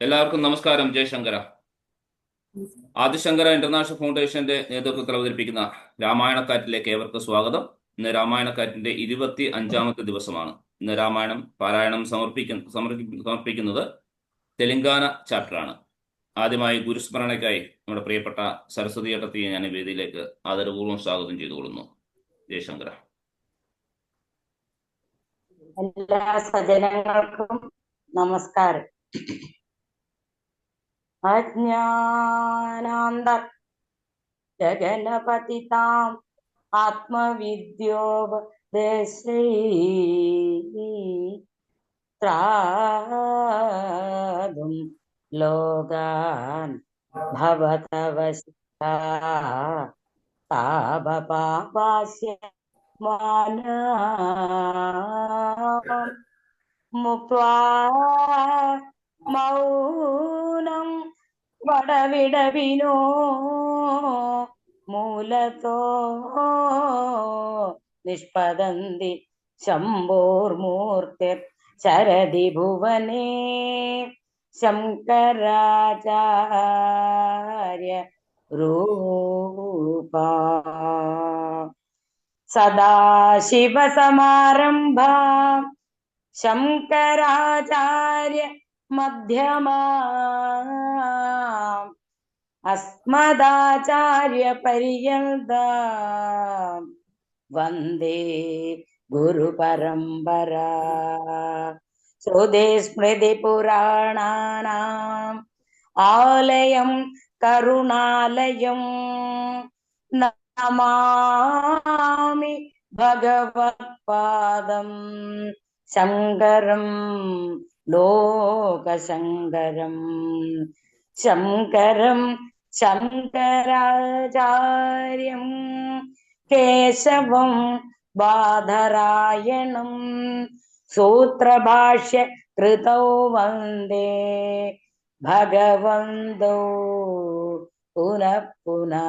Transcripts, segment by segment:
എല്ലാവർക്കും നമസ്കാരം. ജയശങ്കര. ആദിശങ്കര ഇന്റർനാഷണൽ ഫൗണ്ടേഷന്റെ നേതൃത്വത്തിൽ അവതരിപ്പിക്കുന്ന രാമായണക്കാറ്റിലേക്ക് ഏവർക്ക് സ്വാഗതം. ഇന്ന് രാമായണക്കാറ്റിന്റെ 25ാമത്തെ ദിവസമാണ്. ഇന്ന് രാമായണം പാരായണം സമർപ്പിക്കുന്നത് തെലങ്കാന ചാപ്റ്ററാണ്. ആദ്യമായി ഗുരുസ്മരണയ്ക്കായി നമ്മുടെ പ്രിയപ്പെട്ട സരസ്വതി ഏട്ടത്തിയെ ഞാൻ വേദിയിലേക്ക് ആദരപൂർവ്വം സ്വാഗതം ചെയ്തുകൊള്ളുന്നു. ജയശങ്കര. എല്ലാ സജ്ജനങ്ങൾക്കും നമസ്കാരം. അജ്ഞാനാന്ത ജഗന്നപതിതാം ആത്മവിദ്യോപദേശൈ ലോകാൻ ഭവതവശിഷ്ഠാ താപപാപാസ്യ മാനാ മുക്വാ മൗനം വടവിടവിനോ മൂലതോ നിഷ്പദന്തി ശംഭോർമൂർത്തിർ ശരദി ഭുവനേ ശങ്കരാചാര്യ രൂപാ സദാശിവസമാരംഭാ ശങ്കരാചാര്യ മധ്യമാ അസ്മദാചാര്യ പര്യന്താം വന്ദേ ഗുരു പരമ്പരാ. ശ്രുതി സ്മൃതി പുരാണാനാം ആലയം കരുണാലയം നമാമി ഭഗവത്പാദം ശങ്കരം ലോകശങ്കരം. ശങ്കരം ശങ്കരാചാര്യം കേശവം ബാദരായണം സൂത്രഭാഷ്യ കൃതൗ വന്ദേ ഭഗവന്തോ പുനഃ പുനഃ.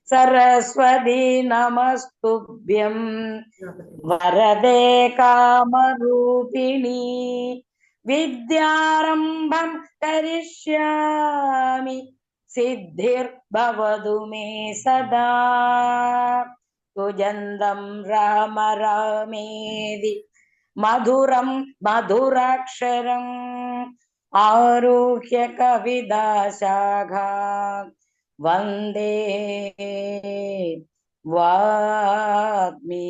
സരസ്വതി നമസ്തുഭ്യം വരദേ കാമരൂപിണി വിദ്യാരംഭം കരിഷ്യാമി സിദ്ധിർഭവതു മേ സദാ. കുജന്തം രാമ രാമേതി മധുരം മധുരാക്ഷരം ആരുഹ്യ കവിതാശാഖാം വന്ദേ വാഗ്മീ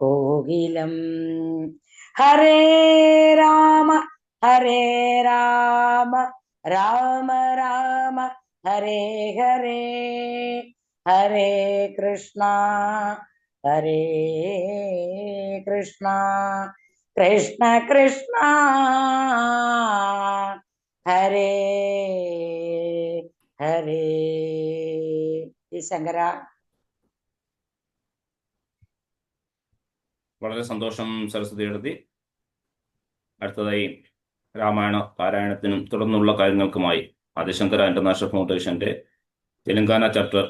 കോകിലം. ഹരേ രാമ രാമ രാമ ഹരേ ഹരേ, ഹരേ കൃഷ്ണ കൃഷ്ണ കൃഷ്ണ ഹരേ ഹരേ. ശങ്കര. വളരെ സന്തോഷം സരസ്വതി എടുത്തി. അടുത്തതായി രാമായണ പാരായണത്തിനും തുടർന്നുള്ള കാര്യങ്ങൾക്കുമായി ആദിശങ്കര ഇന്റർനാഷണൽ ഫൗണ്ടേഷന്റെ തെലങ്കാന ചാപ്റ്റർ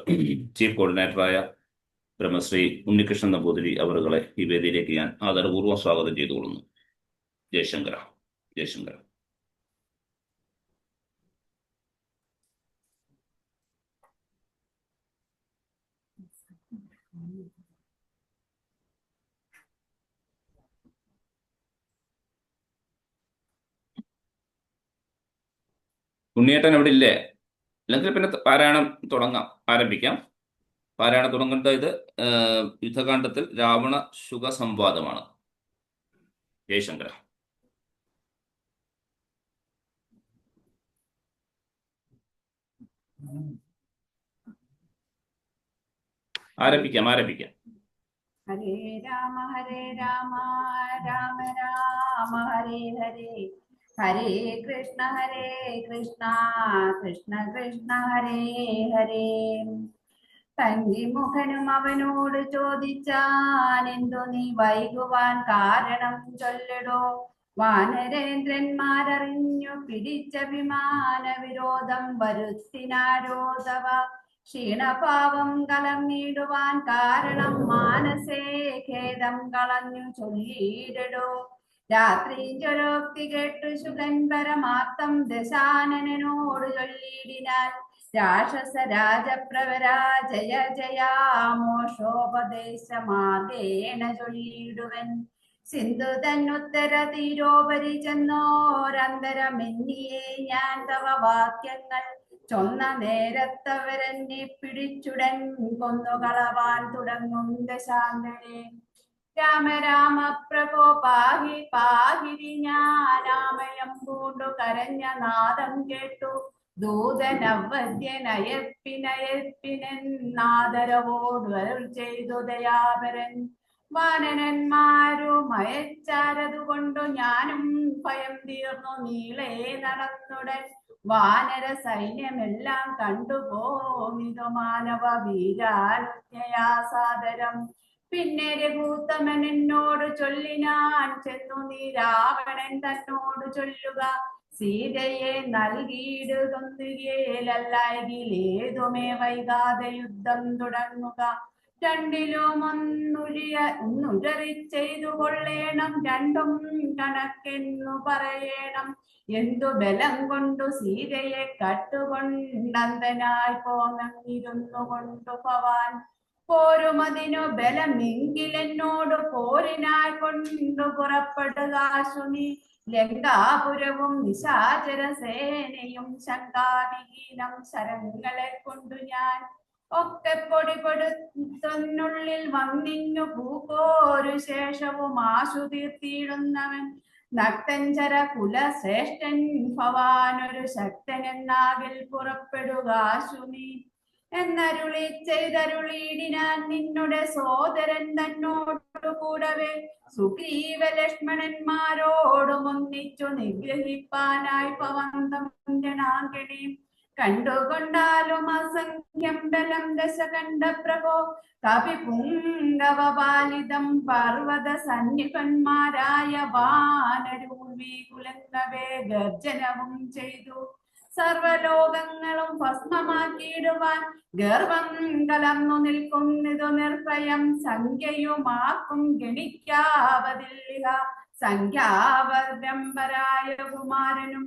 ചീഫ് കോർഡിനേറ്ററായ ബ്രഹ്മശ്രീ ഉണ്ണികൃഷ്ണൻ നമ്പൂതിരി അവരുകളെ ഈ വേദിയിലേക്ക് ഞാൻ ആദരപൂർവ്വം സ്വാഗതം ചെയ്തുകൊള്ളുന്നു. ജയശങ്കര. ജയശങ്കര. ഉണ്ണിയേട്ടൻ എവിടെ ഇല്ലേ? അല്ലെങ്കിൽ പിന്നെ പാരായണം ആരംഭിക്കാം. പാരായണം തുടങ്ങേണ്ട ഇത് യുദ്ധകാണ്ഡത്തിൽ രാവണ ശുക സംവാദമാണ്. ജയശങ്കര. ആരംഭിക്കാം. ഹരേ രാമ രാമ രാമ ഹരേ ഹരേ, ഹരേ കൃഷ്ണ കൃഷ്ണ കൃഷ്ണ ഹരേ ഹരേ. കന്നിമുഖനും അവനോട് ചോദിച്ചാനെന്തു നീ വൈകുവാൻ കാരണം ചൊല്ലടോ. വാനരേന്ദ്രന്മാരറിഞ്ഞു പിടിച്ച വിമാന വിരോധം വരുത്തിനാരോധവ. ക്ഷീണപാവം കലർന്നിടുവാൻ കാരണം മാനസേ ഖേദം കളഞ്ഞു ചൊല്ലിയിടോ. രാത്രിഞ്ചൊരോക്തി കേട്ടു ശുഗൻ പരമാർത്ഥം ദശാനനോട് ചൊല്ലിയിടിനാൻ. രാക്ഷസ രാജപ്രവരാ ജയ ജയാമോഷോപദേശമാർഗേണ ചൊല്ലിയിടുവൻ. സിന്ധു തന്നുത്തര തീരോപരി ചെന്നോരന്തരമെന്നിയെ ഞാൻ തവ വാക്യങ്ങൾ ചൊന്ന നേരത്തവരെന്നെ പിടിച്ചുടൻ കൊന്നുകളവാൻ തുടങ്ങും ദശാന്തരെ. രാമ രാമ പ്രഭോ പാഹി പാഹിരി ഞാനാമയം പൂണ്ടു കരഞ്ഞ നാദം കേട്ടു ദൂതനവദ്യനയപ്പിനയപ്പിനെന്നാദരവോട് ചെയ്തു ദയാപരൻ. വാനരന്മാരുമയച്ചാരതുകൊണ്ടു ഞാനും ഭയം തീർന്നു നീളെ നടന്നുടൻ. വാനര സൈന്യമെല്ലാം കണ്ടുപോന്നിതു മാനവ വീരാനുജ്ഞയാ സാദരം. പിന്നെ രഘൂത്തമൻ എന്നോട് ചൊല്ലിനാൻ, ചെന്നു നീ രാവണൻ തന്നോട് ചൊല്ലുക, സീതയെ നൽകിയിടുകൊന്നുകേലല്ലായെങ്കിലേതുമേ വൈകാതെ യുദ്ധം തുടങ്ങുക. രണ്ടിലും ഒന്നുഴറി ചെയ്തു കൊള്ളേണം, രണ്ടും കണക്കെന്നു പറയണം. എന്തു ബലം കൊണ്ടു സീതയെ കട്ടുകൊണ്ടന്തനായി പോന്നിരുന്നു കൊണ്ടു ഭവാൻ. പോരുമതിനു ബലമെങ്കിലെന്നോട് പോരിനായി കൊണ്ടു പുറപ്പെടുകാശു നീ. ലങ്കാപുരവും നിശാചര സേനയും ശങ്കാവിഹീനം ശരങ്ങളെ കൊണ്ടു ഞാൻ ഒക്കെ പൊടിപെടുത്തുന്നുള്ളിൽ വന്നിന്നു പൂക്കോരു ശേഷവും ആശു തീർത്തിയിടുന്നവൻ. നക്തഞ്ചര കുലശ്രേഷ്ഠൻ ഭവാനൊരു ശക്തനെന്നാകിൽ പുറപ്പെടുകാശു നീ എന്നരുളി ചെയ്തരുളിയിടിനാൻ. നിന്നുടെ സോദരൻ തന്നോടു കൂടവേ സുഗ്രീവ ലക്ഷ്മണന്മാരോടും ഒന്നിച്ചു നിഗ്രഹിപ്പാനായി പവന്തനാങ്കിണി. കണ്ടുകൊണ്ടാലും അസംഖ്യം ബലം ദശകണ്ഠ പ്രഭോ കവിപുങ്കവപാലിതം പർവ്വത സന്നിപന്മാരായ വാനരൂപി കുലങ്ങവേ ഗർജനവും ചെയ്തു. സർവലോകങ്ങളും ഭസ്മമാക്കിയിടുവാൻ ഗർവം കലർന്നു നിൽക്കുന്നിതു നിർഭയം. സംഖ്യയുമാക്കും ഗണിക്കാവതില്ല സംഖ്യാവരമ്പരായ കുമാരനും.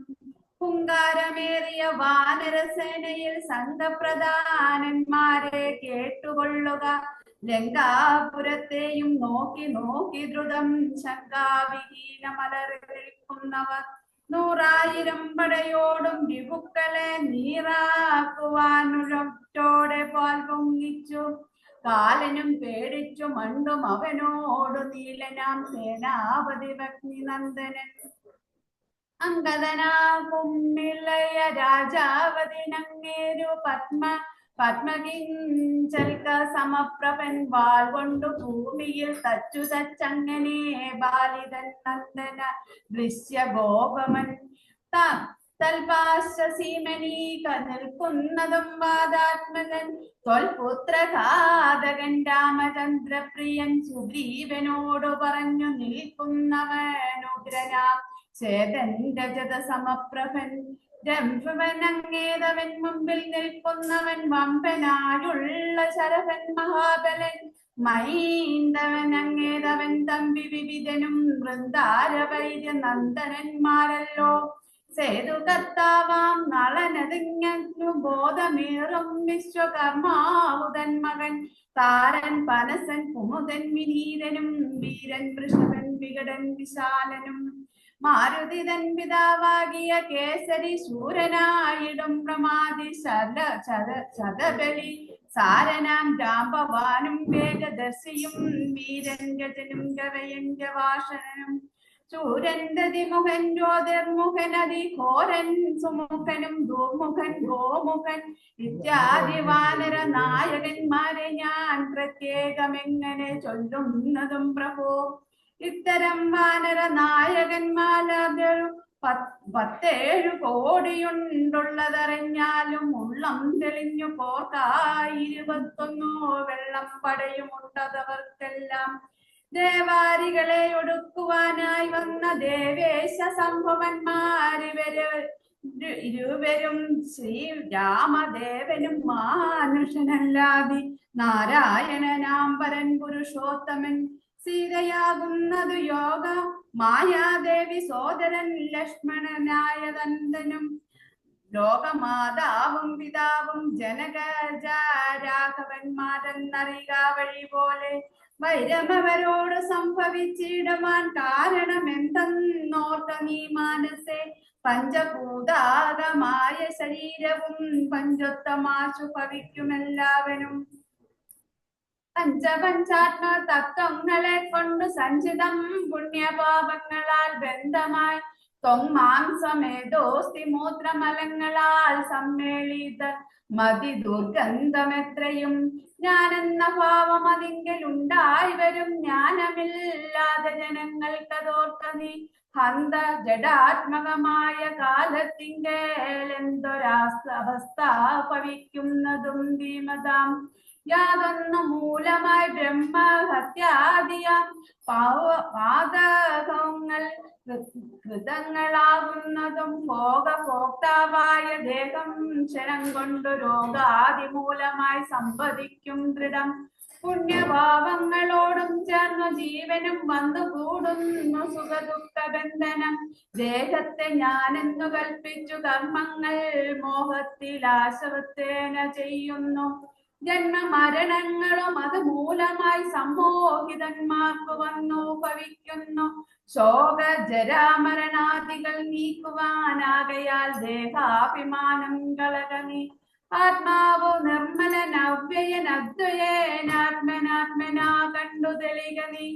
ഹുങ്കാരമേറിയ വാനരസേനയിൽ സംഘപ്രധാനന്മാരെ കേട്ടുകൊള്ളുക. ലങ്കാപുരത്തെയും നോക്കി നോക്കി ദ്രുതം ശങ്കാവിഹീനമലറി നിൽക്കുന്നവർ 100,000 പടയോടും വിഭുക്കളെ നീറാക്കുവാനുരൊറ്റോടെ പാൽ പൊങ്ങിച്ചു. കാലനും പേടിച്ചു മണ്ടും അവനോടു നീലനാം സേനാപതി ഭഗ്നിനന്ദനൻ. അങ്കദനാകുമ്മിളയ രാജാവതിനങ്ങേരു പത്മകിഞ്ചൽക്ക സമപ്രഭൻ വാൾ കൊണ്ടു ഭൂമിയിൽ തച്ചു തച്ചങ്ങനെ ബാലിതൻ നന്ദന ദൃശ്യഗോപമൻ തൽപാശസീമനീക നിൽക്കുന്നതും വാദാത്മകൻ. തൊൽപുത്രഘാതകൻ രാമചന്ദ്രപ്രിയൻ സുഗ്രീവനോടു പറഞ്ഞു നിൽക്കുന്നവനുഗ്രനാം ചേതൻ രജത സമപ്രഭൻ. രംഭവനങ്ങേതവൻ മുമ്പിൽ നിൽക്കുന്നവൻ വമ്പനായുള്ള ശരഭൻ മഹാബലൻ. മൈന്ദവനങ്ങേതവൻ തമ്പി വിവിധനും വൃന്ദാരവൈര്യ നന്ദനന്മാരല്ലോ. സേതുകർത്താവാം നളനതിങ്ങു ബോധമേറും വിശ്വകർമാവുതൻ മകൻ. താരൻ പനസൻ കുമുദൻ വിനീതനും വീരൻ വൃഷഭൻ വികടൻ വിശാലനും. മാരുതിതൻ പിതാവാകിയ കേസരി ശൂരനായിടും പ്രമാതി ശതബലി സാരനാം രാംബവാനും വേഗദർശിയും വീരൻ ഗജനും ഗവയൻ ഗവാഷനും. ചൂരന്തതിമുഖൻ ജ്യോതിർമുഖൻ അതിഘോരൻ സുമുഖനും ദുർമുഖൻ ഗോമുഖൻ ഇത്യാദി വാനര നായകന്മാരെ ഞാൻ പ്രത്യേകമെങ്ങനെ ചൊല്ലുന്നതും പ്രഭോ. ഇത്തരം വാനര നായകന്മാരും 17 കോടിയുണ്ടുള്ളതറിഞ്ഞാലും ഉള്ളം തെളിഞ്ഞു പോർക്കായി 21 വെള്ളം പടയുമുണ്ടതവർക്കെല്ലാം. ദേവാരികളെ ഒടുക്കുവാനായി വന്ന ദേവേശ സംഭവന്മാരിവരും ശ്രീരാമദേവനും മാനുഷനല്ലാതെ നാരായണനാം പരൻ പുരുഷോത്തമൻ. സീതയാകുന്നതു മായാദേവി സോദരൻ ലക്ഷ്മണനായ നന്ദനും ലോകമാതാവും പിതാവും ജനകജ രാഘവന്മാരെന്നറിയുക വഴി പോലെ വൈരമവരോട് സംഭവിച്ചിടുവാൻ കാരണം എന്തെന്നോർത്ത നീ മാനസേ. പഞ്ചഭൂതാകമായ ശരീരവും പഞ്ചോത്തമാശു ഭവിക്കുമെല്ലാവനും. പഞ്ചപഞ്ചാത്മ തത്വങ്ങളെ കൊണ്ട് സഞ്ചിതം പുണ്യപാപങ്ങളാൽ ബന്ധമായി ത്വങ്മാംസമേതോസ്തി മൂത്രമലങ്ങളാൽ സമ്മേളിത മതി ദുർഗന്ധമെത്രയും. ഞാനെന്ന ഭാവം അതിങ്കൽ ഉണ്ടായി വരും ജ്ഞാനമില്ലാതെ ജനങ്ങൾക്കതോർത്ത നീ. ഹന്ത ജഡാത്മകമായ കാലത്തിങ്കൽ എന്തൊരവസ്ഥ ഭവിക്കുന്നതും ധീമതാം. യാതൊന്നു മൂലമായി ബ്രഹ്മഹത്യാദിയാം പാതകങ്ങൾ കൃതങ്ങളാകുന്നതും ഭോഗഭോക്താവായ ദേഹം ക്ഷണം കൊണ്ടു രോഗാദി മൂലമായി സമ്പദിക്കും ദൃഢം. പുണ്യഭാവങ്ങളോടും ചേർന്നു ജീവനും വന്നു കൂടുന്നു സുഖദുഃഖ ബന്ധനം. ദേഹത്തെ ഞാനെന്നു കൽപ്പിച്ചു കർമ്മങ്ങൾ മോഹത്തിൽ ആശവത്തേന ചെയ്യുന്നു. ജന്മമരണങ്ങളും അത് മൂലമായി സമ്മോഹിതന്മാർക്ക് വന്നു ഭവിക്കുന്നു. ശോക ജരാമരണാദികൾ നീക്കുവാനാകയാൽ ദേഹാഭിമാനം കളകനി. ആത്മാവു നിർമ്മലൻ അവ്യയൻ അദ്വയേനാത്മനാത്മനാ കണ്ടു തെളിക നീ.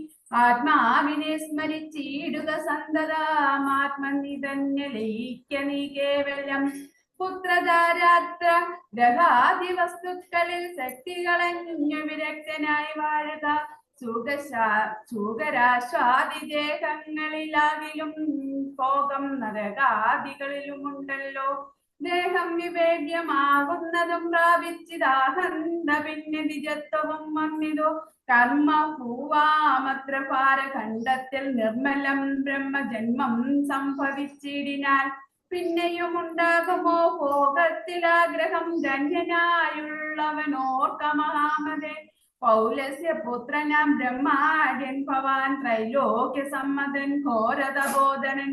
ആത്മാവിനെ സ്മരിച്ചിടുക സന്തതം ആത്മനി തന്നെ ലയിക്ക നീ കേവലം. പുത്രധാരാത്ര ഗ്രഹാദി വസ്തുക്കളിൽ ശക്തികളഞ്ഞു വിരക്തനായി വാഴുക. സുഖരാശ്വാദി ദേഹങ്ങളിലാകിലും ഭോഗം നരകാദികളിലുമുണ്ടല്ലോ. ദേഹം വിവേദ്യമാകുന്നതും പ്രാപിച്ചിതാഹന്ത പിന്നെ നിജത്വവും വന്നിതോ. കർമ്മ പൂവാമത്ര ഭാരഖണ്ഡത്തിൽ നിർമ്മലം ബ്രഹ്മജന്മം സംഭവിച്ചിടിനാൽ പിന്നെയും ഉണ്ടാകുമോ ഭോഗത്തിലാഗ്രഹം. ധന്യനായുള്ളവനോർക്ക മഹാമതേ. പൗലസ്യ പുത്രനാം ബ്രഹ്മാര്യൻ ഭവാൻ ത്രൈലോക്യ സമ്മതൻ ഘോരതബോധനൻ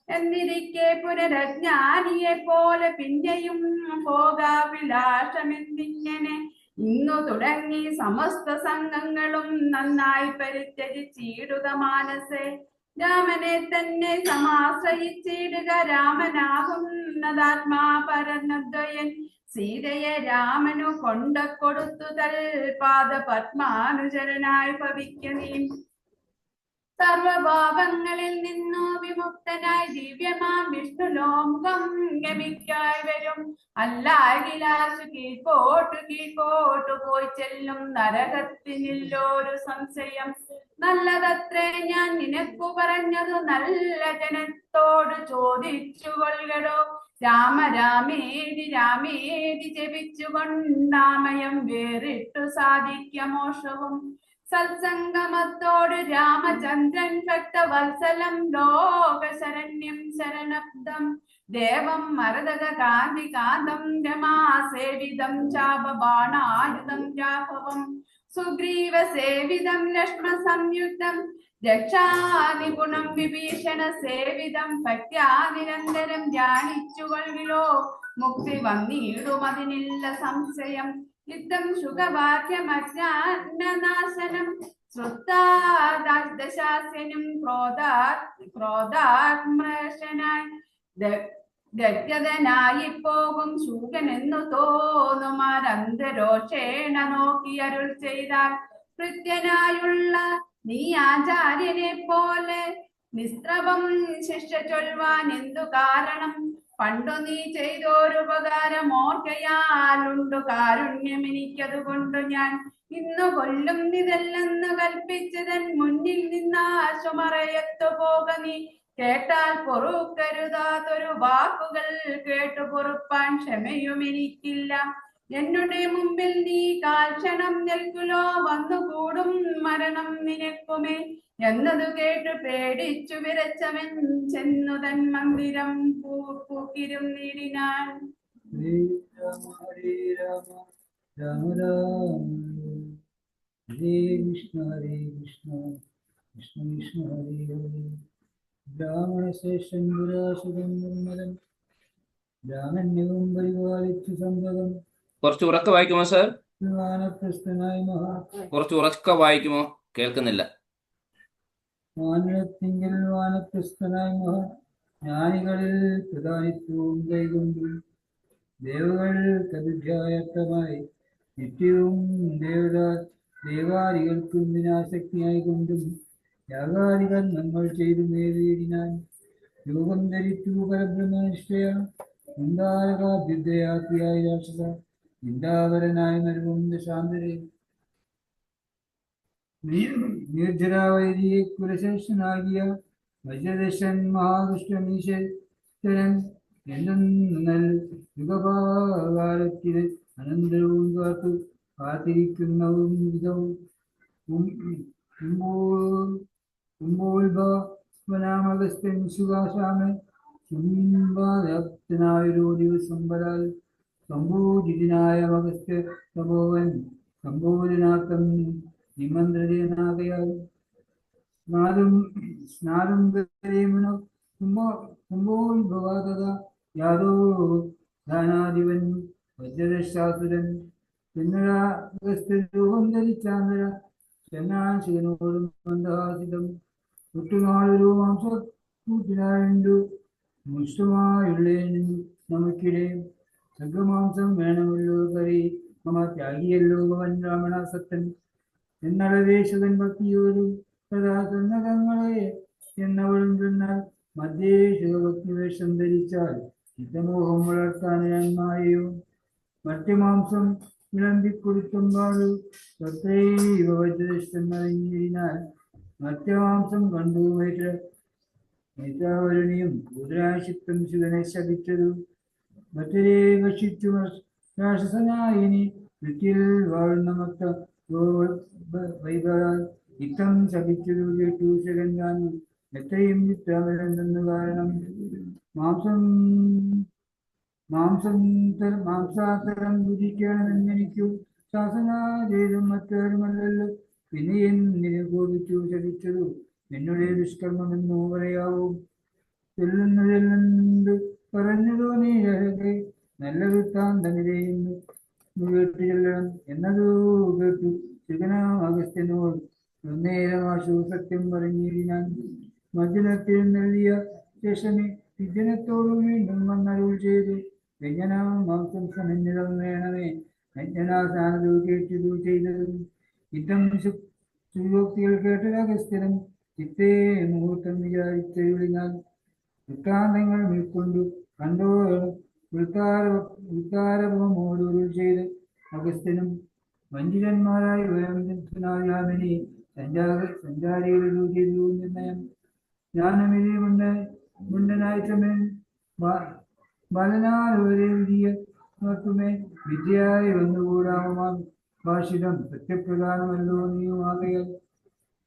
എന്നിരിക്കെ പുനരജ്ഞാനിയെ പോലെ പിന്നെയും ഭോഗാഭിലാഷമെന്നിങ്ങനെ. ഇന്നു തുടങ്ങി സമസ്ത സംഘങ്ങളും നന്നായി പരിത്യജിച്ചിടുക മാനസേ. രാമനെ തന്നെ സമാശ്രയിച്ചിടുക. രാമനാകുന്നതാത്മാ പരനദ്വയൻ. സീതയെ രാമനു കൊണ്ടക്കൊടുത്തു തൽപാദ പത്മാനുചരനായി ഭവിക്കനീ. സർവഭാവങ്ങളിൽ നിന്നു വിമുക്തനായി ദിവ്യമാം വിഷ്ണുലോകം ഗമിക്കായി വരും. അല്ലാകിലാശു കീഴ്പോട്ടു പോയി ചെല്ലും നരകത്തിനില്ലൊരു സംശയം. നല്ലതത്രേ ഞാൻ നിനക്കു പറഞ്ഞതു നല്ല ജനത്തോട് ചോദിച്ചു കൊள்കടോ. രാമേതി രാമേതി ജപിച്ചുകൊണ്ടാമയം വേറിട്ടു സാധിക്ക മോക്ഷവും. സത്സംഗമത്തോട് രാമചന്ദ്രൻ ഭക്തവത്സലം ലോകശരണ്യം ശരണബ്ദം. ദേവം മരതക കാന്തി കാന്തം രമാസേവിതം ചാപബാണായുധം രാഘവം. സുഗ്രീവ സേവിതം ലക്ഷ്മ സംയുക്തം രക്ഷാനിപുണം വിഭീഷണ സേവിതം. ഭക്ത്യാ നിരന്തരം ധ്യാനിച്ചുകൊള്ളിലോ മുക്തി വന്നിടുമതിനില്ല സംശയം. യുദ്ധം സുഖവാക്യമജ്ഞാനനാശനം ശ്രുതാദശാസ്യനും ക്രോധാത്മൃഷനായി ഗദ്ഗതനായി പോകും ശൂകനെന്നു തോന്നുമാരന്തരോഷേണ നോക്കി അരുൾ ചെയ്താൽ. കൃത്യനായുള്ള നീ ആചാര്യനെ പോലെ നിസ്ത്രവം ശിക്ഷ ചൊല്ലുവാൻ എന്തു കാരണം. പണ്ടു നീ ചെയ്തോരുപകാരം ഓർക്കയാലുണ്ടു കാരുണ്യം എനിക്കതുകൊണ്ടു ഞാൻ. ഇന്നു കൊല്ലും ഇതല്ലെന്ന് കൽപ്പിച്ചതൻ മുന്നിൽ നിന്നാശുമറയത്തു പോക നീ. കേട്ടാൽ പൊറുക്കരുതാതൊരു വാക്കുകൾ കേട്ടു പൊറുപ്പാൻ ക്ഷമയും എനിക്കില്ല. എന്നുടെ മുമ്പിൽ നീ കാൽക്ഷണം നിൽക്കുലോ വന്നുകൂടും മരണം നിനക്കുമേ എന്നതു കേട്ടു പേടിച്ചു വിരച്ചവൻ ചെന്നു തൻ മന്ദിരം പൂക്കിരും നീടിനാൻ. ഹരേ രാമ രാമ രാമ ഹരേ കൃഷ്ണ കൃഷ്ണ കൃഷ്ണ ഹരേ ഹരേ. ബ്രാഹ്മണശ്രേഷ്ഠൻ പുരാശുതം നിർമ്മലൻ ബ്രാഹ്മണ്യവും പരിപാലിച്ചു സന്തതം കുറച്ച് ഉറക്കെ വായിക്കുമോ സാർ? വാനപ്രസ്ഥനായ കുറച്ച് ഉറക്കെ വായിക്കുമോ? കേൾക്കുന്നില്ല. മാനിടത്തിങ്കിൽ വാനപ്രസ്ഥനായ ജ്ഞാനികളിൽ പ്രധാനിത്വവും കൈകൊണ്ടു ദേവകൾക്കഭിപ്രായത്തമായി നിത്യവും ദേവാദികൾക്കും വിനാശക്തിയായി കൊണ്ടും യാഗാദികൾ നമ്മൾ ചെയ്തു നേടിയിടിനാൻ രൂപം ധരിച്ചു പരബ്രഹ്മനിഷ്ഠയ ഉണ്ടാകാഭ്യുദ്ധയാക്കിയായ രാക്ഷസ ചിന്താപരനായ നരവും ദശാന്തരെ നിർജ്ജരാവൈദിയെ കുലശേഷനാകിയ വജ്രദശൻ മഹാദുഷ്ടമീശ്വരൻ എന്തെന്നാൽ യുഗകാലത്തിൽ അനന്തരവും കാത്തിരിക്കുന്നവും വിധവും കുംഭോത്ഭവനാമഗസ്ത്യൻ സുഖാശാമൻ ശുംഭനായൊരു ദിവസം വരാൽ സംഭൂജിതനായ മഗസ്ത്യ തപോവൻ സംബോധനാർത്ഥം നിമന്ത്രനാകയാൽ സ്നാരും കുംഭോത്ഭവത യാദോ ധാനാധിപൻ വജ്രദശാസുരൻ പിന്നരാഗസ്ത്യരൂപം ധരിച്ചാന്തര ചെന്നാൻ ശിവനോടും മന്ദഹാസിതം ഒട്ടുനാളൊരു മാംസക്കൂട്ടിനായുണ്ടു മുഷ്ടമായുള്ളേനും നമുക്കിടെ സർഗമാംസം വേണമല്ലോ കറി മമ ത്യാഗിയല്ലോ ഭവൻ രാവണാസക്തൻ എന്നളവേശകൻ ഭക്തിയോടും തഥാ സന്നതങ്ങളെ എന്നവളും ചെന്നാൽ മധ്യേ ശിവഭക്തി വേഷം ധരിച്ചാൽ ചിത്തമോഹം വളർത്താൻ നന്മായോ മറ്റു മാംസം വിളമ്പിക്കൊടുത്തും പാടു തത്രൈവ വജ്രഷ്ടമറിഞ്ഞിരുന്നാൽ മറ്റു മാംസം കണ്ടു മേറ്റാവരുണിയും ഉദരാശിത്വം ശിവനെ ശപിച്ചതു മറ്റരെ ഭക്ഷിച്ചു രാക്ഷസനായിനി വൃത്തിയിൽ വാഴുന്ന മത്ത വൈകാൽ ഇത്തം ശപിച്ചതു കേട്ടു ശകൻ കാണും എത്രയും ചിത്രമരെന്തെന്ന് കാരണം മാംസാത്തരം ഭുജിക്കണമെന്നെനിക്കു ശാസന ചെയ്തും മറ്റാരുമല്ലല്ലോ പിന്നെ എന്തിനു കോപിച്ചു ശപിച്ചതു എന്നുடைய ദുഷ്കർമ്മമെന്നോ പറയാവൂ ചെല്ലുന്നത് പറഞ്ഞതോ നീ അഴകെ നല്ല വൃത്താന്തമിതയെന്ന് കേട്ടു ചെല്ലണം എന്നതു കേട്ടു ശിവനാഗസ്ത്യനോട് നേരമാശു സത്യം പറഞ്ഞിരുന്നാൻ മജ്ജനത്തിൽ നൽകിയ ശേഷമേ വിജ്ഞനത്തോടു വീണ്ടും വന്നരുൾ ചെയ്തു വ്യഞ്ജന മാംസം സമന്വിതം വേണമേ വ്യഞ്ജനാസാനതു കേട്ടതു ചെയ്തതും യുദ്ധം സുയോക്തികൾ കേട്ട അഗസ്ത്യനും ചിത്തേ മുഹൂർത്തം വിചാരിച്ചൊഴിഞ്ഞാൽ വൃത്താന്തങ്ങൾ ഉൾക്കൊണ്ടു കണ്ടോ വൃത്താരഭമോടൊരു ചെയ്ത് അഗസ്ത്യനും വഞ്ചിതന്മാരായി വരംനായാമിനി സഞ്ചാരികളുടെ ചെയ്തു നിർണയം ജ്ഞാനമിതി മുണ്ടനായി ചമൻ ബാലനാലോരെ വിധിയ നോക്കുമേ വിദ്യയായി വന്നുകൂടാമമാം ഭാഷിതം സത്യപ്രധാനമല്ലോ നീയുമാകയാൽ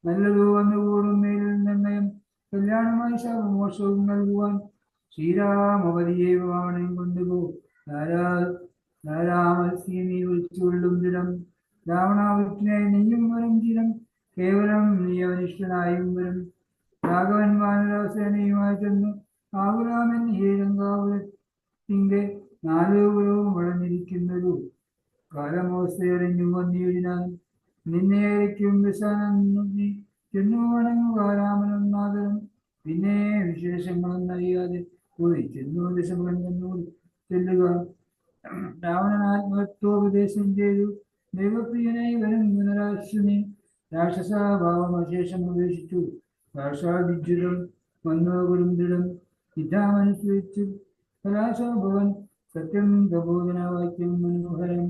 നല്ലതോ വന്നുകൂടും മേലിൽ നിർണയം കല്യാണമായി ശാപമോക്ഷവും നൽകുവാൻ ശ്രീരാമപതിയെ വാവണൻ കൊണ്ടുപോ ധാരാമത്സ്യ നീ വിളിച്ചുകൊള്ളും ദിനം രാവണാവൃത്തിനായി നീയും വരും ദിനം കേവലം നീ അവനിഷ്ഠനായും വരും രാഘവൻ വാനരാസേനയുമായി ചെന്നു ആകുരാമൻ ഹേരങ്കാവുരത്തിൻ്റെ 4 പുരവും വളഞ്ഞിരിക്കുന്നതു കാലമോസ്തയറിഞ്ഞു വന്നിടിനാൻ നിന്നേക്കും ദശാനു നീ ചെന്നു വണങ്ങുക രാമനൊന്നാദരം പിന്നെ വിശേഷങ്ങളൊന്നും അറിയാതെ പോയി ചെന്നു ദശമകൻ തന്നോട് ചെല്ലുക രാവണൻ ആത്മത്വോപദേശം ചെയ്തു ദൈവപ്രിയനായി വരും പുനരാശ്വനി രാക്ഷസഭാവം അശേഷം ഉപേക്ഷിച്ചു സാക്ഷാദിജ്യുതം വന്നോകുടും ദൃഢം യുദ്ധാമനുസരിച്ചു കലാശോഭവൻ സത്യം പ്രബോധനവാക്യം മനോഹരം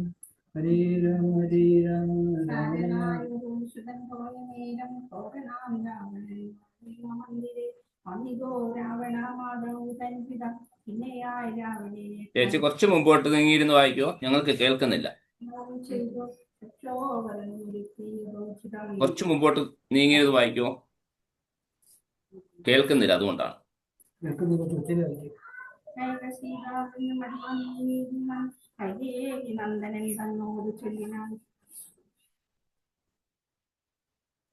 ഹരേ രാമ ഹരേ രാമ രാമ ചേച്ചി കുറച്ച് മുമ്പോട്ട് നീങ്ങിയിരുന്ന് വായിക്കുമോ? ഞങ്ങൾക്ക് കേൾക്കുന്നില്ല. കുറച്ച് മുമ്പോട്ട് നീങ്ങിയത് വായിക്കുമോ? കേൾക്കുന്നില്ല, അതുകൊണ്ടാണ്. നന്ദനൻ തന്നോട് ചൊല്ലിനാൻ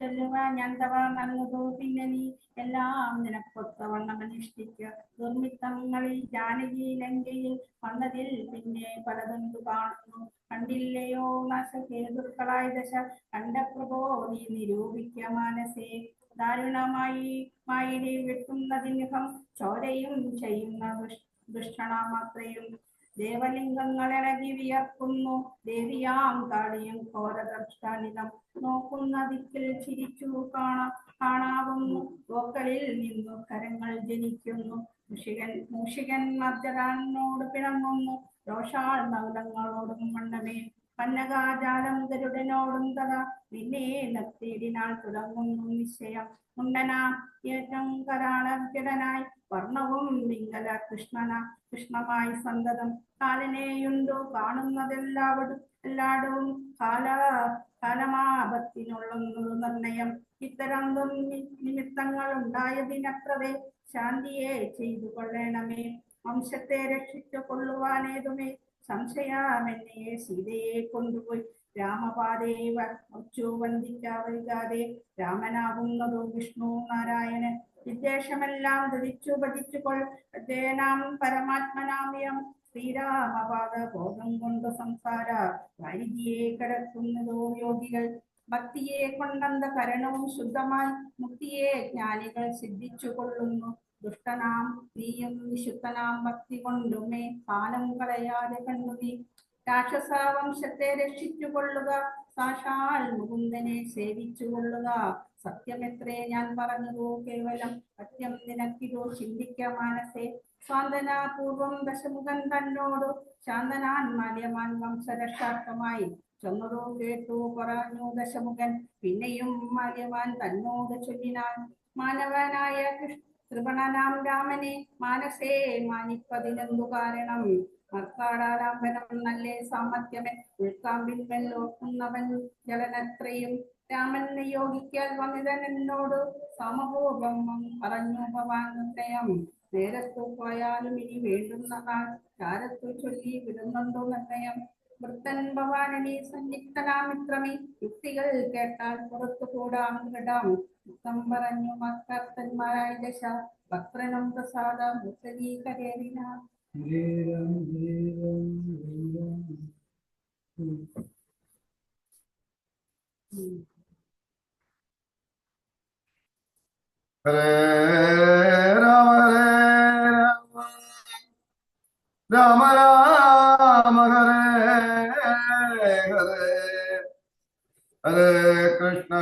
ചൊല്ലുവാൻ ഞാൻ തവ നൽകുന്നു. പിന്നെ നീ എല്ലാം നിനക്കൊത്തവണ്ണം അനുഷ്ഠിക്കുക. ദുർമിത്തങ്ങളിൽ ജാനകി ലങ്കയിൽ വന്നതിൽ പിന്നെ പലതെന്തു കാണുന്നു. കണ്ടില്ലയോ നാശകേതുക്കളായ ദശ, കണ്ട പ്രഭോ നീ നിരൂപിക്ക മാനസേ. ദാരുണമായി മായിനെ വെട്ടുന്നതിനുഹം ചോരയും ചെയ്യുന്ന ദുഷ്ടണമത്രയും. ദേവലിംഗങ്ങൾ ഇളകി വിയർക്കുന്നു. ദേവിയാം കാളിയും ഘോരദർശാനിതം നോക്കുന്ന ദിക്കിൽ ചിരിച്ചു കാണാവുന്നു. ഓക്കളിൽ നിന്നു കരങ്ങൾ ജനിക്കുന്നു. മൂഷികൻ മർജരാനോട് പിണങ്ങുന്നു. രോഷാൽ നഗരങ്ങളോടും വണ്ണമേ. പന്നകാജാലം ഗരുഡനോടും തഥ നിന്നെ നത്തേടിനാൾ തുടങ്ങുന്നു നിശ്ചയം. മുണ്ടനാ ഏറ്റം കരാളജടനായി വർണ്ണവും പിങ്കല കൃഷ്ണമായി സന്തതം. കാലനെയുണ്ടോ കാണുന്നതെല്ലാവരും കാലമാപത്തിനുള്ളൊന്നു നിർണയം. ഇത്തരം നിമിത്തങ്ങൾ ഉണ്ടായതിനത്രവേ ശാന്തിയെ ചെയ്തു കൊള്ളണമേ. വംശത്തെ രക്ഷിച്ചു കൊള്ളുവാനേതുമേ സംശയമെന്നെ സീതയെ കൊണ്ടുപോയി രാമപാതേ വച്ചു വന്ദിക്കാതെ. രാമനാകുന്നതോ വിഷ്ണു നാരായണൻ വിദ്വേഷമെല്ലാം ധരിച്ചു പഠിച്ചുകൊൾ അധ്യയനാം പരമാത്മനാമയം. ശ്രീരാമപാദ ബോധം കൊണ്ട് സംസാര വാരിധിയെ കിടക്കുന്നതോ യോഗികൾ. ഭക്തിയെ കൊണ്ടന്ത കരണവും ശുദ്ധമായി മുക്തിയെ ജ്ഞാനികൾ സിദ്ധിച്ചു കൊള്ളുന്നു. ദുഷ്ടനാം നീയും വിശുദ്ധനാം ഭക്തി കൊണ്ടുമേ കാലം കളയാതെ കണ്ടു നീ. രാക്ഷസ വംശത്തെ രക്ഷിച്ചു കൊള്ളുക. സാക്ഷാൽ മുകുന്ദനെ സേവിച്ചു കൊള്ളുക. സത്യമെത്രേ ഞാൻ പറഞ്ഞതോ കേവലം. സത്യം നിനക്കിതോ ചിന്തിക്ക മാനസേ. സ്വാന്തനാപൂർവം ദശമുഖൻ തന്നോടു ശാന്തനാൻ മാല്യമാൻ വംശരക്ഷാർത്ഥമായി ചൊന്നതോ കേട്ടു പറഞ്ഞു ദശമുഖൻ. പിന്നെയും മാല്യമാൻ തന്നോട് ചൊല്ലിനാൻ. മാനവനായ കൃപണനാം രാമനെ മാനസേ മാനിപ്പതിനെന്തു കാരണം. മർക്കാടാലാംബനം നല്ലേ സാമർത്ഥ്യമൻ ഉൾക്കാമ്പിൽ വെല്ലോക്കുന്നവൻ ജലനത്രയും. രാമൻ നിയോഗിക്കാൽ വന്നിതൻ എന്നോട് സമപൂർവം പറഞ്ഞു ഭവാൻ നിർണയം. നേരത്തു പോയാലും ഇനി വേണ്ടുന്ന നാൾ ചാരത്തു ചൊല്ലി വിടുന്നുണ്ടോ നിർണയം. വൃത്തൻ ഭവാനണി സന്നിഗ്ധനാമിത്രമേ യുക്തികൾ കേട്ടാൽ പുറത്തുകൂടാം ദൃഢം. യുക്തം പറഞ്ഞു മക്കർത്തന്മാരായ ദശ ഭക്തനും പ്രസാദ മുത്തരീകരേറിന. ഹരേ രാം ഹരേ രാം ഹരേ രാം. ഹരേ രാമ രാമ രാമ ഹരേ ഹരേ. ഹരേ കൃഷ്ണ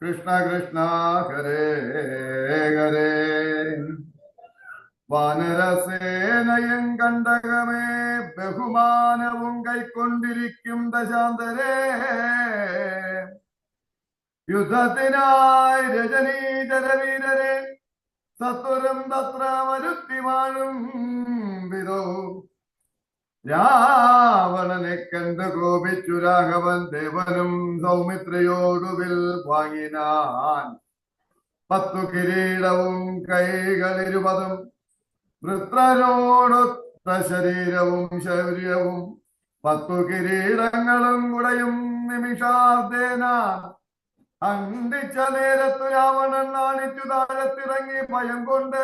കൃഷ്ണ കൃഷ്ണ ഹരേ ഹരേ. വാനരസേനയും കണ്ടകമേ ബഹുമാനവും കൈക്കൊണ്ടിരിക്കും ദശാന്തരേ. യുദ്ധത്തിനായി രജനീചരവീരരെ സത്വരം തത്ര വരുത്തി വാഴും വിധോ. രാവണനെ കണ്ട് കോപിച്ചു രാഘവൻ ദേവനും സൗമിത്രയോടുവിൽ വാങ്ങിനാൻ. 10 കിരീടവും കൈകളിരുപതും വൃത്രനോടൊത്ത ശരീരവും ശൗര്യവും 10 കിരീടങ്ങളും കുടയും നിമിഷാർദ്ദേന അന്തിച്ച നേരത്തു രാവണൻ നാണിച്ചു താഴത്തിറങ്ങി ഭയം കൊണ്ട്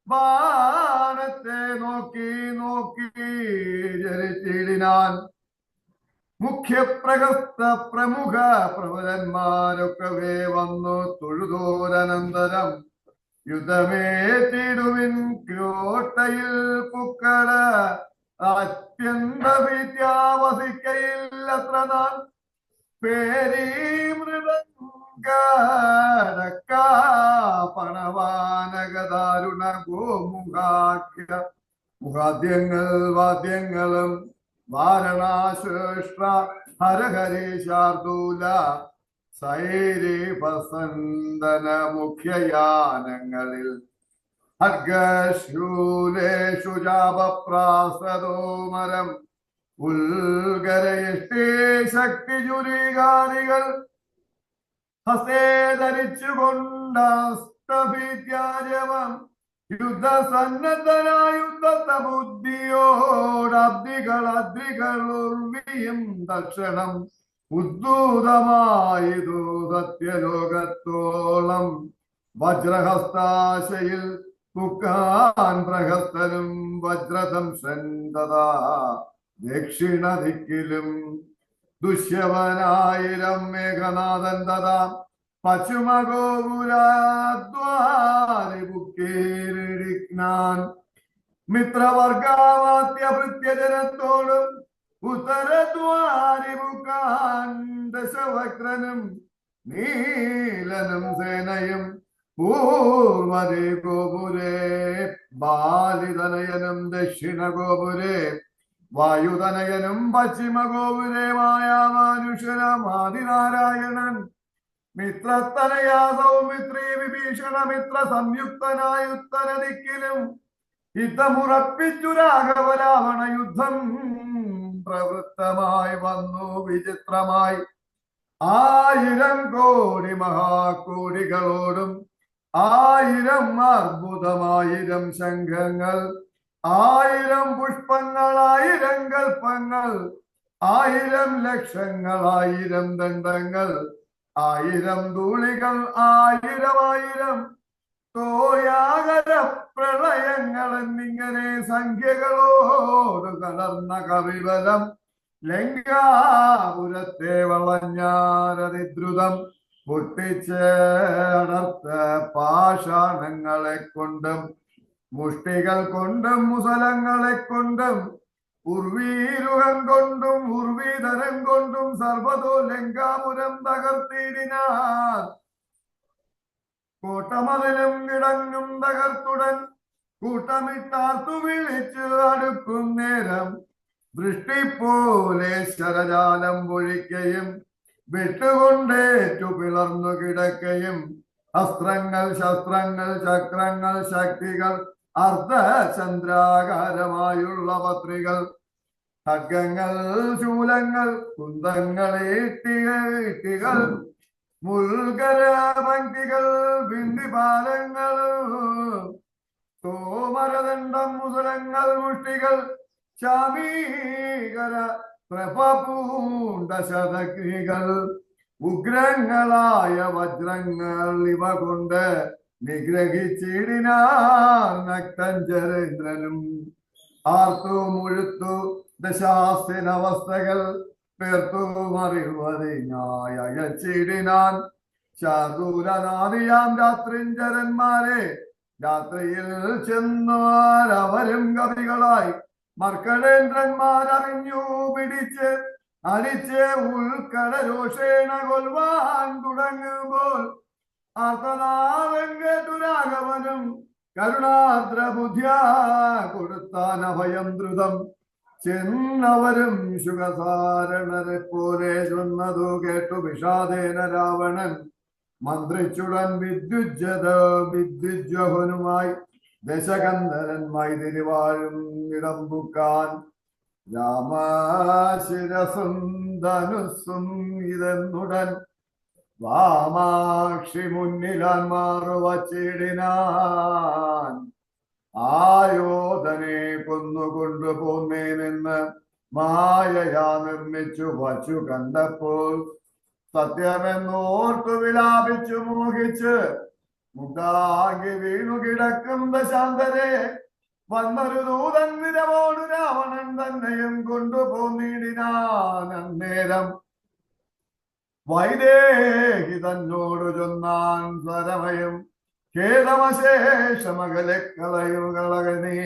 ബാണത്തെ നോക്കി ജരിച്ചിടിനാൻ. മുഖ്യപ്രഹസ്ത പ്രമുഖ പ്രബലന്മാരൊക്കവേ വന്നു തൊഴുതോരനന്തരം യുദ്ധമേറ്റിടുവിൻ കോട്ടയിൽ പുക്കള അത്യന്ത ഭീത്യാവസിക്കയില്ലത്ര നാൾ. പേരീ മൃദംഗ പണവാനകദാരുണ ഗോമുഖാഖ്യ മുഖാദ്യങ്ങൾ വാദ്യങ്ങളും വാരണാശ്രേഷ്ഠ ഹരഹരി ശാർദൂല സൈരീപസന്തന മുഖ്യയാനങ്ങളിൽ അർഗശൂലേഷു ജാപപ്രാസദോമരം ഉൽഗരയിഷ്ടേ ശക്തിജുരീകാരികൾ ഹസ്തേ ധരിച്ചുകൊണ്ടസ്തഭീത്യാജവം യുദ്ധസന്നദ്ധനായ യുദ്ധത്ത ബുദ്ധിയോടബ്ദികൾ ഉർവിയും തക്ഷണം ഉദ്ദൂതമായതു സത്യലോകത്തോളം വജ്രഹസ്താശയിൽ മുക്കാൻ പ്രഹസ്തനും വജ്രദംശന്തതാ ദക്ഷിണ ദിക്കിലും ദുഷ്യവനായിരം മേഘനാഥൻ തഥാ പശ്ചിമഗോപുരാദ്വാരിബുക്കേരിടിക്നാൻ മിത്രവർഗാവാത്യ ഭൃത്യജനത്തോടും ഉത്തരദ്വാരിബുക്കാൻ ദശവക്രനും നീലനും സേനയും പൂർവദേ ഗോപുരേ ബാലിതനയനും ദക്ഷിണ ഗോപുരേ വായുതനയനും പശ്ചിമ ഗോപുരേ മായാമാനുഷരമാദിനാരായണൻ മിത്രത്തനയാ സൗമിത്രീ വിഭീഷണ മിത്ര സംയുക്തനായ ഉത്തര ദിക്കിലും യുദ്ധമുറപ്പിച്ചു രാഘവരാവണ യുദ്ധം പ്രവൃത്തമായി വന്നു വിചിത്രമായി 1000 കോടി മഹാകോടികളോടും 1000 അർബുദമായിരം ശംഖങ്ങൾ 1000 പുഷ്പങ്ങൾ 1000 കൽപ്പങ്ങൾ 1000 ലക്ഷങ്ങൾ 1000 ദണ്ഡങ്ങൾ 1000 ധൂളികൾ 1000 തോയാകര പ്രളയങ്ങൾ എന്നിങ്ങനെ സംഖ്യകളോട് കലർന്ന കവിബലം ലങ്കാപുരത്തെ വളഞ്ഞാരതിദ്രുതം പൊട്ടിച്ച് അടർത്ത പാഷാണങ്ങളെ കൊണ്ടും മുഷ്ടികൾ കൊണ്ടും മുസലങ്ങളെ കൊണ്ടും ഉർവീരുഹം കൊണ്ടും ഉർവീധരം കൊണ്ടും സർവതോ ലങ്കാപുരം തകർത്തിടിനാൻ കോട്ടമതിലും കിടങ്ങും തകർത്തുടൻ കൂട്ടമിട്ടാർത്തു വിളിച്ചു അടുക്കും നേരം വൃഷ്ടി പോലെ ശരജാലം പൊഴിക്കയും വിട്ടുകൊണ്ടേറ്റു പിളർന്നു കിടക്കയും അസ്ത്രങ്ങൾ ശസ്ത്രങ്ങൾ ചക്രങ്ങൾ ശക്തികൾ അർദ്ധചന്ദ്രാകാരമായുള്ള പത്രികൾ ഖഡ്ഗങ്ങൾ ശൂലങ്ങൾ കുന്തങ്ങൾ ഈട്ടികൾ മുൽകര പങ്ക്തികൾ ബിന്ദിപാലങ്ങൾ തോമരദണ്ഡം മുസലങ്ങൾ മുഷ്ടികൾ ശാമീകര പ്രഭപൂണ്ട ശതഗ്നികൾ ഉഗ്രങ്ങളായ വജ്രങ്ങൾ ഇവ കൊണ്ട് നിഗ്രഹിച്ചിടിനാൻ നക്തഞ്ചരേന്ദ്രനും ആർത്തു മുഴുത്തു ദശാസ്തിനവസ്ഥകൾ പേർത്തു മറിവതിനായി അയച്ചിടിനാൻ ശാർദൂലനാദിയാം രാത്രിഞ്ചരന്മാരെ രാത്രിയിൽ ചെന്നാരവരും കവികളായി മർക്കടേന്ദ്രന്മാരറിഞ്ഞു പിടിച്ച് അടിച്ച് ഉൾക്കടരോഷേണ കൊൽവാൻ തുടങ്ങുമ്പോൾ ആർത്തനാദം കേട്ടു രാഘവനും കരുണാദ്ര ബുദ്ധ്യാ കൊടുത്താൻ അഭയം ദ്രുതം ചെന്നവരും ശുഖസാരണരെ പോലെ ചൊന്നതു കേട്ടു വിഷാദേന രാവണൻ മന്ത്രിച്ചുടൻ വിദ്യുജ്വഹനുമായി ദശകന്ധരന്മായി തിരുവാഴും ഇടംപുക്കാൻ രാമശിരസും ധനുസ്സും ഇതെന്നുടൻ വാമാക്ഷി മുന്നിലാൻ മാറുവച്ചിടിനാൻ ആയോധനെ കൊന്നുകൊണ്ടുപോന്നേനെന്ന് മായയാ നിർമ്മിച്ചു വച്ചു കണ്ടപ്പോൾ സത്യമെന്നോർത്തു വിലാപിച്ചു മോഹിച്ച് മുഖാകി വീണു കിടക്കും ദശാന്തരെ വന്നൊരു ദൂതൻ വിരവോടു രാവണൻ തന്നെയും കൊണ്ടുപോന്നിടിനാൻ അന്നേരം വൈദേഹി തന്നോടു ചൊന്നാൻ സ്വരമയും ഖേദമശേഷമകലെ കളയുകളകനീ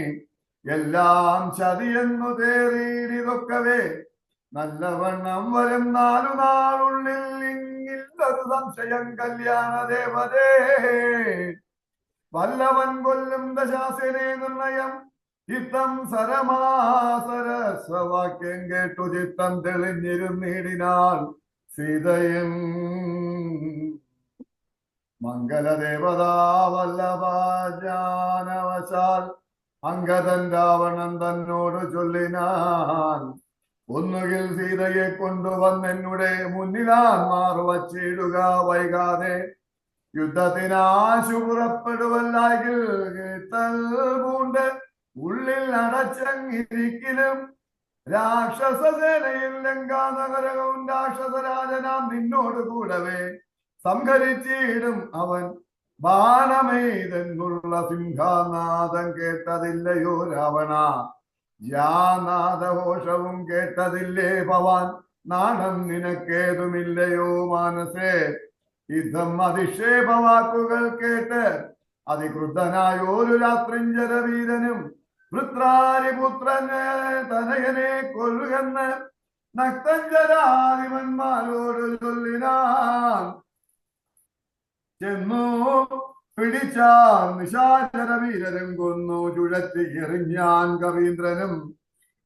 എല്ലാം ചതിയെന്നു തേറിയിതൊക്കവേ നല്ലവണ്ണം വരും 4 നാളുള്ളിൽ ഇങ്ങില്ലൊരു സംശയം കല്യാണ ദേവതേ വല്ലവൻ കൊല്ലും ദശാസനെ നിർണയം ചിത്തം സരമാസരസ്വവാക്യം കേട്ടു ചിത്തം തെളിഞ്ഞിരുന്നിടിനാൾ സീതയും മംഗലദേവതാ വല്ലഭാജാനവശാൽ അംഗതൻ രാവണൻ തന്നോട് ചൊല്ലിനാൻ ഒന്നുകിൽ സീതയെ കൊണ്ടുവന്നെന്നുടെ മുന്നിലാൻ മാറുവച്ചിടുക വൈകാതെ യുദ്ധത്തിനാശു പുറപ്പെടുവല്ലാകിൽ കേട്ടൽ പൂണ്ട് ഉള്ളിൽ അടച്ചങ്ങിരിക്കലും രാക്ഷസസേനയിൽ ലങ്കാനഗരവും രാക്ഷസരാജനാം നിന്നോട് കൂടവേ സംഹരിച്ചിടും അവൻ. ബാണമെയ്തെന്നുള്ള സിംഹാനാദം കേട്ടതില്ലയോ രാവണ? യാനാദഘോഷവും കേട്ടതില്ലേ ഭവാൻ? നാണം നിനക്കേതുമില്ലയോ മാനസേ? യുദ്ധം അധിക്ഷേപ വാക്കുകൾ കേട്ട് അതിക്രുദ്ധനായോരു രാത്രിഞ്ചര വീരനും വൃത്രാരിപുത്രനെ തനയനെ കൊല്ലുകെന്ന് നക്തഞ്ചരാധിപന്മാരോട് ചൊല്ലിനാൻ. ചെന്നു പിടിച്ചാൻ നിശാചര വീരരും കൊന്നു ചുഴറ്റി എറിഞ്ഞാൻ കവീന്ദ്രനും.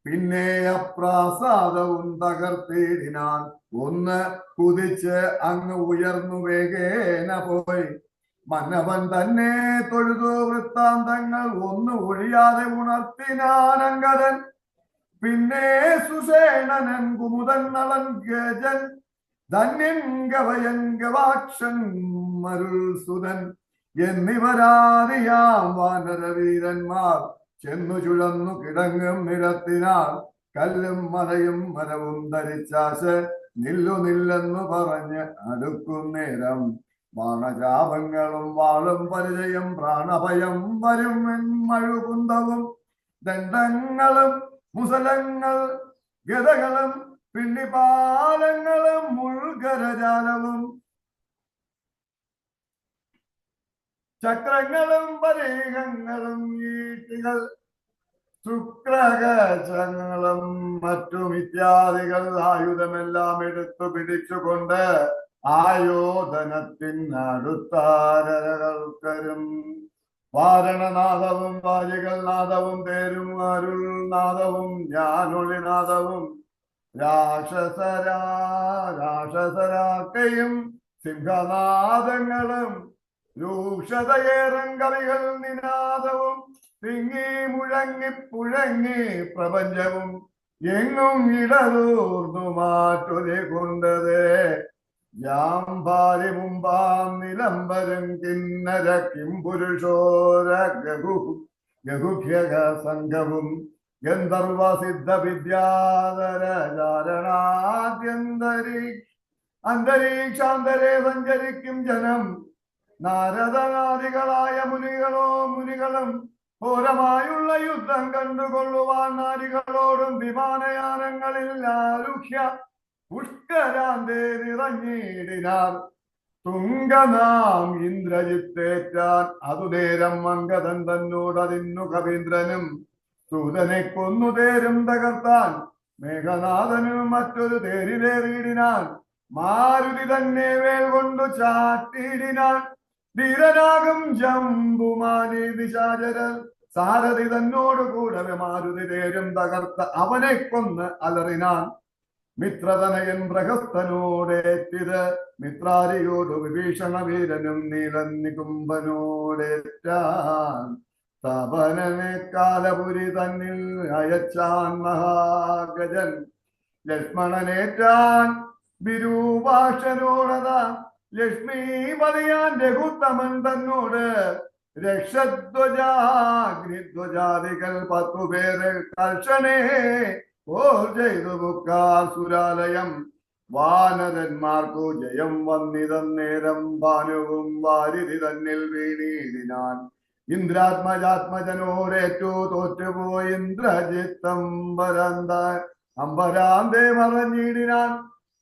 പിന്നെ അപ്രാസാദവും തകർത്തിടിനാൻ. ഒന്ന് കുതിച്ച് അങ്ങ് ഉയർന്നു വേഗേന പോയി മന്നവൻ തന്നെ തൊഴുതു വൃത്താന്തങ്ങൾ ഒന്ന് ഒഴിയാതെ ഉണർത്തിനാൻ അങ്കദൻ. പിന്നെ സുഷേണനൻ കുമുദൻ നളൻ ഗജൻ ധന്യൻ ഗവയൻ ഗവാക്ഷൻ മരുൾ സുതൻ എന്നിവരാദിയാം വാനരവീരന്മാർ ചെന്നു ചുഴന്നു കിടങ്ങും നിരത്തിനാൽ. കല്ലും മലയും മരവും ധരിച്ചാശ് നില്ലെന്നു പറഞ്ഞ് അടുക്കും നേരം ബാണചാപങ്ങളും വാളും പരിചയം പ്രാണഭയം വരും മഴുകുന്തവും ദണ്ഡങ്ങളും മുസലങ്ങൾ ഗതകളും പിണ്ടിപാലങ്ങളും മുൾഗരജാലവും ചക്രങ്ങളും പരീകങ്ങളും ഈട്ടികൾ ശുക്രകചങ്ങളും മറ്റും ഇത്യാദികൾ ആയുധമെല്ലാം എടുത്തു പിടിച്ചുകൊണ്ട് ആയോധനത്തിനടുത്താരകൾക്കരും വാരണനാദവും വാജികൾ നാദവും തേരും അരുൾ നാദവും ഞാനൊളിനാദവും രാക്ഷസരാക്കയും സിംഹനാദങ്ങളും രൂക്ഷതയേറും കവികൾ നിനാദവും തിങ്ങി മുഴങ്ങി പ്രപഞ്ചവും എങ്ങും ഇടതൂർന്നു മാറ്റൊലി കൊണ്ടതേ. ജാംഭാരി മുമ്പാം നിലംബരം കിന്നര കിംപുരുഷോര ഗഹുഖ്യക സംഘവും ഗന്ധർവ സിദ്ധ വിദ്യാധര അന്തരീക്ഷാന്തരെ സഞ്ചരിക്കും ജനം. നാരദനാദികളായ മുനികളും ഘോരമായുള്ള യുദ്ധം കണ്ടുകൊള്ളുവാൻ നാരികളോടും വിമാനയാനങ്ങളിൽ ആരുഹ്യ പുഷ്കരാന്തേ നിറഞ്ഞിടിനാർ. തുങ്കനാം ഇന്ദ്രജിത്തേറ്റാൻ അതുനേരം അങ്കദൻ തന്നോടതിന്നു കവീന്ദ്രനും. സൂതനെ കൊന്നു തേരും തകർത്താൻ മേഘനാഥനും മറ്റൊരു തേരിലേറിയിടിനാൻ. മാരുതി തന്നെ വേൽ കൊണ്ടു ചാട്ടിയിടിനാൻ. ധീരനാകും ജംബുമാനി നിശാചരൻ സാരഥി തന്നോട് കൂടവെ മാരുതി തേരും തകർത്ത അവനെ കൊന്ന് അലറിനാൻ. മിത്രതനയൻ പ്രഹസ്തനോടേറ്റിത് മിത്രാരിയോട് വിഭീഷണ വീരനും നീലനികുംഭനോടേറ്റാൻ. തപനനെ കാലപുരി തന്നിൽ അയച്ചാൻ മഹാഗജൻ. ലക്ഷ്മണനേറ്റാൻ വിരൂപാക്ഷനോടതാ ലക്ഷ്മി പതിയാൻ രഘുത്തമൻ തന്നോട്. രക്ഷധ്വജാഗ്നിധ്വജാദികൾ 10 പേര് കർഷണേ പോർ ചെയ്തു ബുക്കാർ സുരാലയം. വാനരന്മാർക്കു ജയം വന്നിതന്നേരം ഭാനുവും വാരിധി തന്നിൽ വീണീടിനാൻ. ഇന്ദ്രാത്മജാത്മജനോടേറ്റു തോറ്റുപോയി ഇന്ദ്രജിത്തംബരാന്തേ മറഞ്ഞിടിനാൻ.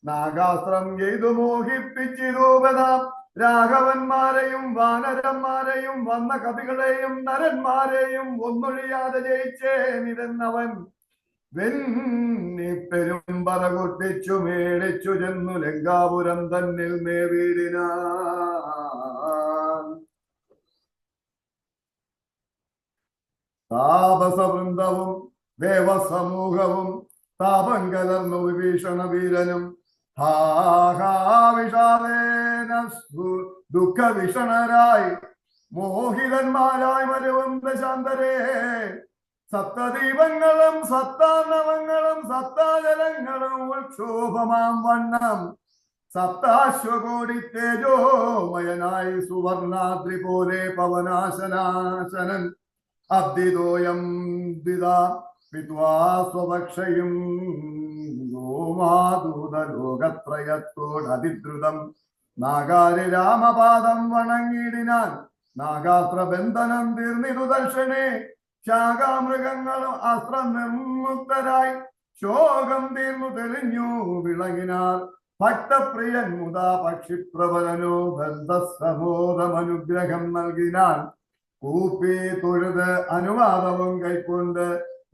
നാഗാസ്ത്രം ചെയ്തു മോഹിപ്പിച്ചിരൂപതാം രാഘവന്മാരെയും വാനരന്മാരെയും വന്ന കവികളെയും നരന്മാരെയും ഒന്നൊഴിയാതെ ജയിച്ചേനിതെന്നവൻ. പെരുമ്പറ കൊട്ടിച്ചു മേടിച്ചു ചെന്നു ലങ്കാപുരം തന്നിൽ മേവീടിനാൻ. താപസവൃന്ദവും ദേവസമൂഹവും താപം കലർന്നു വിഭീഷണ വീരനും. ഹാഹാവിഷാദേന ദുഃഖവിഷണരായി മോഹിതന്മാരായി മരുവും ദശാന്തരേ. സപ്തദീപങ്ങളും സപ്താർണവങ്ങളും സപ്താജലങ്ങളും ഉക്ഷോഭമാം വണ്ണം സപ്താശ്വകോടി തേജോമയനായി സുവർണാദ്രി പോലെ പവനാശനാശനൻ. അബ്ദിതോയം ദിദാ വിദ്വാസ്വപക്ഷയും ഗോമാദൂതലോകത്രയത്തോടതിദ്രുതം നാഗാരി രാമപാദം വണങ്ങിടിനാൻ നാഗാസ്ത്രബന്ധനം തീർന്നിതു ദർശനെ ശാഖാമൃഗങ്ങളും അസ്ത്രം നിർമുക്തരായി ശോകം തീർന്നു തെളിഞ്ഞു വിളങ്ങിനാൽ ഭക്തപ്രിയൻ മുതാ പക്ഷിപ്രബലനോ ബന്ധസമോദമനുഗ്രഹം നൽകിനാൻ കൂപ്പി തൊഴുത് അനുവാദവും കൈക്കൊണ്ട്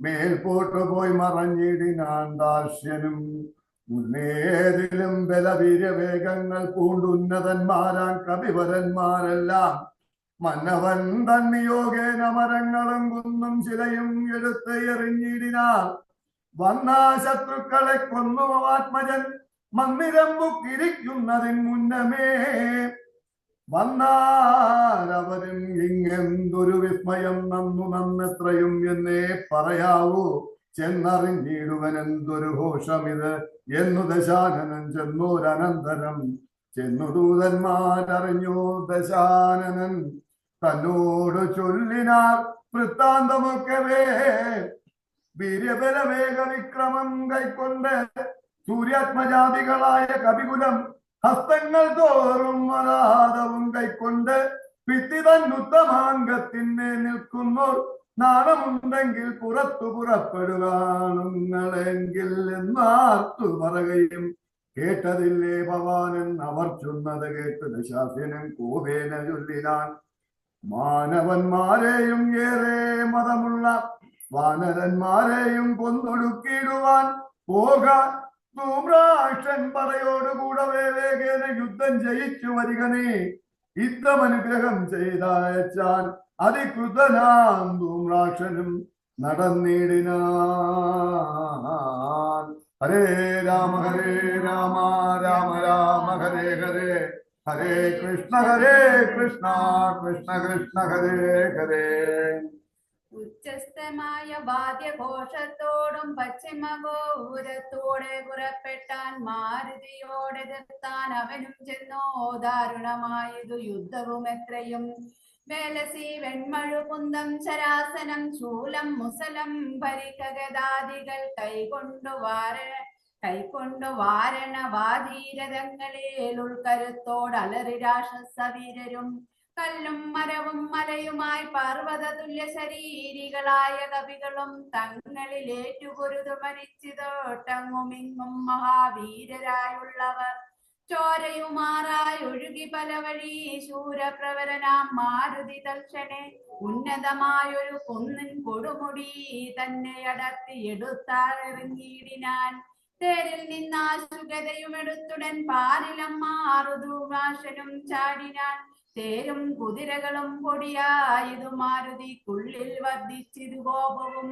മേൽപോട്ടു പോയി മറഞ്ഞിടിനാൻ ദാർശ്യനും മുന്നേതിലും ബലവീര്യവേഗങ്ങൾ പൂണ്ടുന്നതന്മാരാൻ കവിവരന്മാരെല്ലാം മന്നവൻ തന്നിയോഗേന മരങ്ങളും കുന്നും ശിലയും എടുത്ത് എറിഞ്ഞിടിനാൽ വന്ന ശത്രുക്കളെ കൊന്നു ആത്മജൻ മന്ദിരം ബുക്കിരിക്കുന്നതിന് മുന്നമേ വന്നാലവരും ഇങ്ങെന്തൊരു വിസ്മയം നന്നു നന്നെത്രയും എന്നേ പറയാവൂ ചെന്നറിഞ്ഞിടുവൻ എന്തൊരു ഘോഷമിത് എന്നു ദശാനനൻ ചെന്നോരനന്തരം ചെന്നു ദൂതന്മാരറിഞ്ഞു ദശാനനൻ തന്നോട് ചൊല്ലിനാർ വൃത്താന്തമൊക്കവേ വീര്യബലവേഗ വിക്രമം കൈക്കൊണ്ട് സൂര്യാത്മജാതികളായ കവികുലം ഹസ്തങ്ങൾ തോറും അനാഥവും കൈക്കൊണ്ട് ഭിത്തിതന്നുത്തമാംഗത്തിന്മേൽ നിൽക്കുന്നോർ നാണമുണ്ടെങ്കിൽ പുറത്തു പുറപ്പെടുവാണുങ്ങളെങ്കിൽ എന്നാർത്തു പറയുകയും കേട്ടതില്ലേ ഭവാനൻ അവർ ചൊന്നത് കേട്ട് ദശാസ്യനും കോപേന ചൊല്ലിനാൻ മാനവന്മാരെയും ഏറെ മതമുള്ള വാനരന്മാരെയും കൊന്നൊടുക്കിയിടുവാൻ പോകാൻ ധൂമ്രാക്ഷൻ പറയോടുകൂടവേ വേഗേന യുദ്ധം ജയിച്ചു വരികനെ യുദ്ധമനുഗ്രഹം ചെയ്തയച്ചാൻ അതികൃതനാം ധൂമ്രാക്ഷനും നടന്നിടിനാൻ. ഹരേ രാമ രാമ രാമ ഹരേ ഹരേ ഹരേ കൃഷ്ണ കൃഷ്ണ കൃഷ്ണ ഹരേ ഹരേ. ഉച്ചസ്ഥമായ വാദ്യഘോഷത്തോടും പശ്ചിമഗോപുരത്തോടെ പുറപ്പെട്ടാൻ മാരുതിയോടെ എതിർത്താൻ അവനും ചെന്നോ ദാരുണമായതു യുദ്ധവും എത്രയും വേലസി വെൺമഴു കുന്തം ശരാസനം ശൂലം മുസലം ഭരികഗദാദികൾ കൈകൊണ്ടു വാരണ വാദീരഥങ്ങളിൽ ഉൾക്കരുത്തോട് അലറി രാക്ഷസവീരരും കല്ലും മരവും മലയുമായി പർവ്വത തുല്യ ശരീരികളായ കവികളും തങ്ങളിലേറ്റുപൊരുതു മരിച്ചിതോട്ടങ്ങുമിങ്ങും മഹാവീരരായുള്ളവർ ചോരയുമാറായി ഒഴുകി പല വഴി ശൂരപ്രവരനാം മാരുതി തൽക്ഷണെ ഉന്നതമായൊരു കുന്നിൻ കൊടുമുടി തന്നെ അടർത്തി എടുത്താറിറങ്ങിയിടിനാൻ. തേരിൽ നിന്നാശുഗതയുമെടുത്തുടൻ പാരിലം മാറുധൂമാശനും ചാടിനാൻ. തേരും കുതിരകളും പൊടിയായതു മാരുതിക്കുള്ളിൽ വർദ്ധിച്ചിരു കോപവും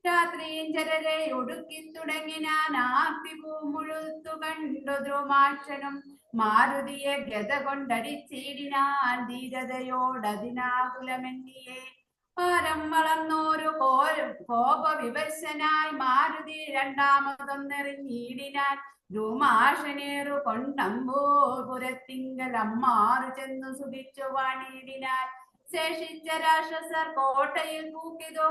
രാത്രിഞ്ചരരെ ഒടുക്കി തുടങ്ങിനാൻ. ആർത്തിപൂ മുഴുത്തു കണ്ടു ദ്രുമാക്ഷനും മാരുതിയെ ഗത കൊണ്ടടിച്ചിടിനാൻ ധീരതയോടതിനാകുലമെന്നിയെ. പാരം വളർന്നോരു കോപവിവശനായി മാരുതി രണ്ടാമതൊന്നെറിഞ്ഞിടിനാൻ. ധൂമാഷനേറു കൊണ്ടമ്പൂപുരത്തിങ്കൽ അമ്മാറു ചെന്നു സുഖിച്ചു വാണിടിനാൽ. ശേഷിച്ച രാക്ഷസർ കോട്ടയിൽ പൂക്കിതു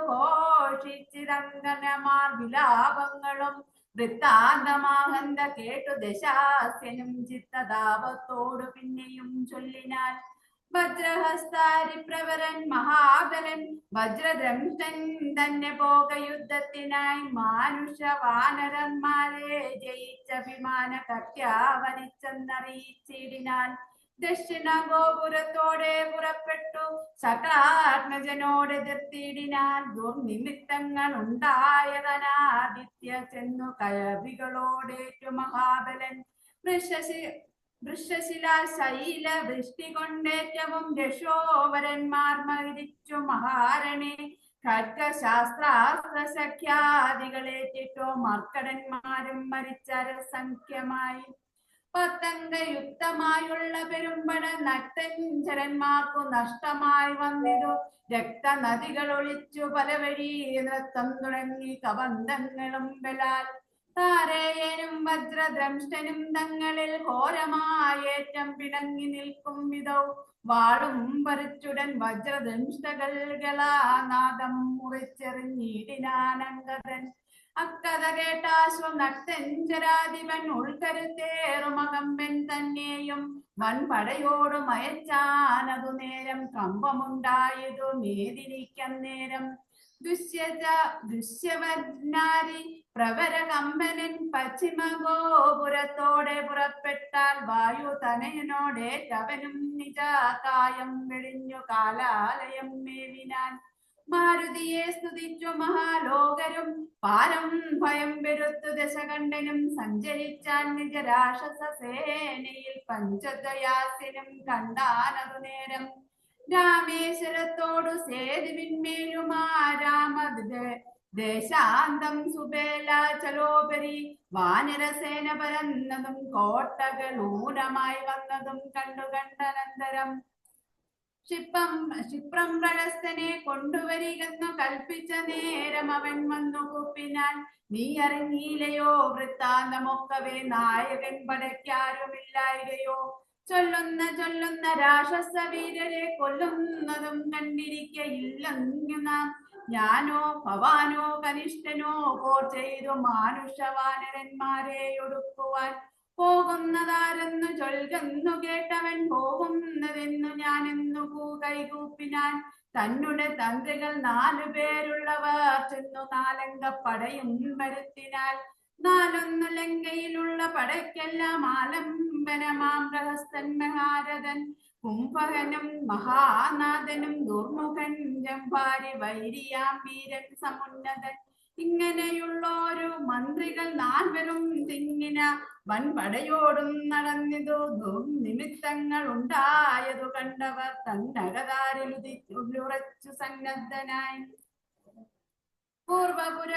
ഘോഷിച്ചിരങ്കനമാർ വിലാപങ്ങളും വൃത്താന്തമാഹന്ത കേട്ടു ദശാസ്യനും ചിത്തതാപത്തോടു പിന്നെയും ചൊല്ലിനാൽ. വജ്രഹസ്താരി പ്രവരൻ മഹാബലൻ വജ്രദ്രംഷ്ടൻ തന്നെ പോക യുദ്ധത്തിനായി മാനുഷ വാനരന്മാരെ ജയിച്ച വിമാന കത്യാവനിച്ചെന്നറിയിച്ചിടിനാൽ. ദക്ഷിണ ഗോപുരത്തോടെ പുറപ്പെട്ടു സകാത്മജനോട് എതിർത്തിടിനാൽ. ദുർനിമിത്തങ്ങൾ ഉണ്ടായതനാദിത്യ ചെന്നു കയവികളോടേറ്റു മഹാബലൻ. വൃക്ഷശിലാ ശൈല വൃഷ്ടി കൊണ്ടേറ്റവും രക്ഷോവരന്മാർ മരിച്ചു മഹാരണേ. ഖഡ്ഗശാസ്ത്രാസ്ത്ര സഖ്യാദികളേറ്റിട്ടോ മർക്കടന്മാരും മരിച്ചരസംഖ്യമായി. പത്തംഗയുക്തമായുള്ള പെരുമ്പട നക്തഞ്ചരന്മാർക്കു നഷ്ടമായി വന്നിതു. രക്തനദികൾ ഒളിച്ചു പല വഴി നൃത്തം തുടങ്ങി കബന്ധങ്ങളും ബലാൽ. താരേയനും വജ്രദ്രംഷ്ടനും തങ്ങളിൽ ഘോരമായേറ്റം പിണങ്ങി നിൽക്കും വിധൗ വാളും പറിച്ചുടൻ വജ്രദംഷ്ടകൽകളാനാദം മുറിച്ചെറിഞ്ഞിടിനാനങ്കതൻ. അക്കഥ കേട്ടാശ്വം നക്തഞ്ചരാധിപൻ ഉൾക്കരുത്തേറുമകമ്പൻ തന്നെയും വൻപടയോട് മയച്ചാനതു നേരം കമ്പമുണ്ടായതു മേദിനിക്കന്നേരം. ദുഷ്യവർണാരി പ്രവരകമ്പനൻ പശ്ചിമ ഗോപുരത്തോടെ പുറപ്പെട്ടാൽ വായു തനയനോടേറ്റവനും നിജാകായം വെളിഞ്ഞു കാലാലയം മേവിനാൻ. മാരുതിയെ സ്തുതിച്ചു മഹാലോകരും പാരം ഭയം വെറുത്തു ദശകണ്ഠനും സഞ്ചരിച്ചാൻ നിജ രാക്ഷസ സേനയിൽ പഞ്ചദയാസ്യനും കണ്ടാനതു നേരം. രാമേശ്വരത്തോടു സേതുവിന്മേലുമാ രാമ ദേശാന്തം സുബേലാചലോപരി വാനരസേന പരന്നതും കോട്ടകൾ ഊനമായി വന്നതും കണ്ടനന്തരം. ക്ഷിപ്രം പ്രഹസ്തനെ കൊണ്ടുവരികെന്നു കൽപ്പിച്ച നേരം അവൻ വന്നു കൂപ്പിനാൻ. നീ അറിഞ്ഞീലയോ വൃത്താന്തമൊക്കവേ നായകൻ പടയ്ക്കാരുമില്ലായകയോ? ചൊല്ലുന്ന രാക്ഷസ വീരരെ കൊല്ലുന്നതും കണ്ടിരിക്കയില്ലെന്നു നാം. ഞാനോ ഭവാനോ കനിഷ്ഠനോ പോർ ചെയ്തു മാനുഷവാനരന്മാരെ ഒടുക്കുവാൻ. പോകുന്നതാരെന്നു ചൊൽകെന്നു കേട്ടവൻ പോകുന്നതെന്നു ഞാനെന്നു കൈകൂപ്പിനാൻ. തന്നെ തന്ത്രികൾ 4 പേരുള്ളവർ ചെന്നു 4 അംഗപ്പടയും വരുത്തിനാൽ. 4 ലങ്കയിലുള്ള പടയ്ക്കെല്ലാം ആലംബനമാം പ്രഹസ്തൻ മഹാരഥൻ. കുംഭകനും മഹാനാഥനും ദുർമുഖൻ ജംഭാരി വൈരിയാം വീരൻ സമുന്നതൻ. ഇങ്ങനെയുള്ളോരു മന്ത്രികൾ 4 തിങ്ങിന വൻപടയോടും നടന്നിതു. ദുർനിമിത്തങ്ങൾ ഉണ്ടായതു കണ്ടവർ തന്നകതാരിലുറച്ചു സന്നദ്ധനായി. പൂർവപുര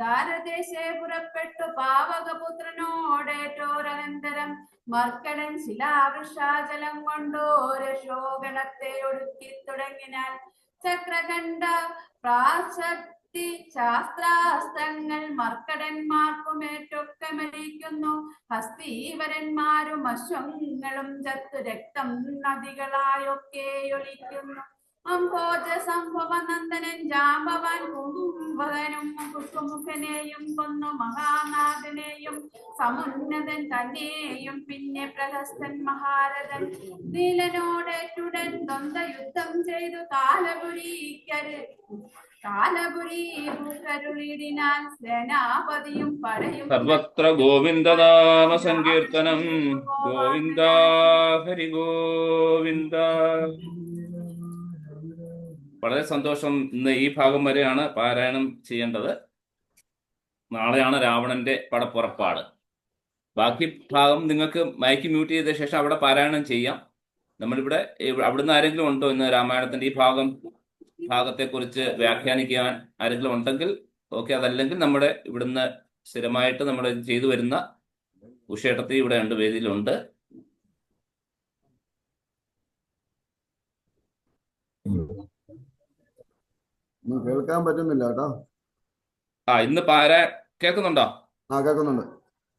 ദാരദേശേ പുറപ്പെട്ടു പാവകപുത്രനോടേറ്റോരനന്തരം മർക്കടൻ ശിലാവൃഷാചലം കൊണ്ടോരശോകണത്തെ ഒടുക്കി തുടങ്ങിനാൽ. ചക്രകണ്ഠ പ്രാശക്തി ശാസ്ത്രാസ്ത്രങ്ങൾ മർക്കടന്മാർക്കുമേറ്റൊക്കെ മരിക്കുന്നു. ഹസ്തീവരന്മാരും അശ്വങ്ങളും ചത്തു രക്തം നദികളായൊക്കെ ഒലിക്കുന്നു. അംഭോജ സംഭവ നന്ദനൻ ജാമ്പവാൻ കുംഭകനും കുസുമുഖനെയും കൊന്നു. മഹാനാഥനെയും സമുന്നതൻ തന്നെയും പിന്നെ പ്രഹസ്തൻ മഹാരഥൻ. നീലനോടേറ്റുടൻ ദ്വന്ദ്വയുദ്ധം ചെയ്തു കാലപുരീകരുളിടിനാൽ. സേനാപതിയും പടയും സർവത്ര ഗോവിന്ദനാമ സങ്കീർത്തനം. ഗോവിന്ദ ഹരി ഗോവിന്ദ. വളരെ സന്തോഷം. ഇന്ന് ഈ ഭാഗം വരെയാണ് പാരായണം ചെയ്യേണ്ടത്. നാളെയാണ് രാവണന്റെ പടപ്പുറപ്പാട്. ബാക്കി ഭാഗം നിങ്ങൾക്ക് മൈക്ക് മ്യൂട്ട് ചെയ്ത ശേഷം അവിടെ പാരായണം ചെയ്യാം. നമ്മളിവിടെ അവിടുന്ന് ആരെങ്കിലും ഉണ്ടോ ഇന്ന് രാമായണത്തിന്റെ ഈ ഭാഗത്തെക്കുറിച്ച് വ്യാഖ്യാനിക്കാൻ ആരെങ്കിലും ഉണ്ടെങ്കിൽ ഓക്കെ. അതല്ലെങ്കിൽ നമ്മുടെ ഇവിടുന്ന് സ്ഥിരമായിട്ട് നമ്മൾ ചെയ്തു വരുന്ന ഉഷേട്ടത്തി ഇവിടെ ഉണ്ട്, വേദിയിലുണ്ട്. കേൾക്കാൻ പറ്റുന്നില്ല കേട്ടോ. ഇന്ന് കേൾക്കുന്നുണ്ടോ? കേൾക്കുന്നുണ്ട്.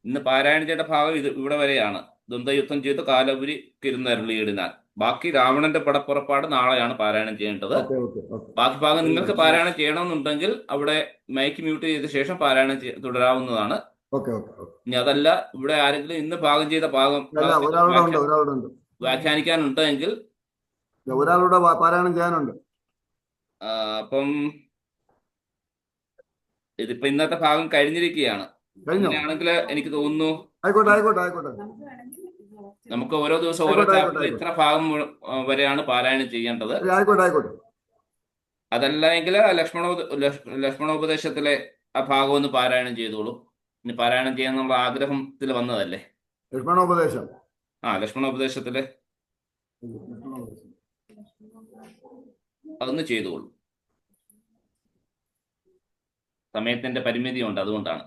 ഇന്ന് പാരായണം ചെയ്ത ഭാഗം ഇവിടെ വരെയാണ്. ദ്വന്ദ്വയുദ്ധം ചെയ്ത് കാലപുരി കിരുന്നരുളിയിടിനാൽ. ബാക്കി രാവണന്റെ പടപ്പുറപ്പാട് നാളെയാണ് പാരായണം ചെയ്യേണ്ടത്. ബാക്കി ഭാഗം നിങ്ങൾക്ക് പാരായണം ചെയ്യണമെന്നുണ്ടെങ്കിൽ അവിടെ മൈക്ക് മ്യൂട്ട് ചെയ്ത ശേഷം പാരായണം തുടരാവുന്നതാണ്. ഇനി അതല്ല, ഇവിടെ ആരെങ്കിലും ഇന്ന് ഭാഗം ചെയ്ത ഭാഗം വ്യാഖ്യാനിക്കാനുണ്ടെങ്കിൽ ഒരാളുടെ പാരായണം ചെയ്യാനുണ്ട്. അപ്പം ഇതിപ്പോ ഇന്നത്തെ ഭാഗം കഴിഞ്ഞിരിക്കുകയാണ്. അങ്ങനെയാണെങ്കിൽ എനിക്ക് തോന്നുന്നു നമുക്ക് ഓരോ ദിവസം ഓരോ ചാപ്റ്റർ ഇത്ര ഭാഗം വരെയാണ് പാരായണം ചെയ്യേണ്ടത്. അതല്ല എങ്കിൽ ലക്ഷ്മണോപദേശത്തിലെ ആ ഭാഗം ഒന്ന് പാരായണം ചെയ്തോളൂ. ഇനി പാരായണം ചെയ്യാന്നുള്ള ആഗ്രഹത്തിൽ വന്നതല്ലേ ലക്ഷ്മണോപദേശം. ലക്ഷ്മണോപദേശത്തിലെ അതൊന്ന് ചെയ്തോളൂ. സമയത്തിന്റെ പരിമിതിയുണ്ട്, അതുകൊണ്ടാണ്.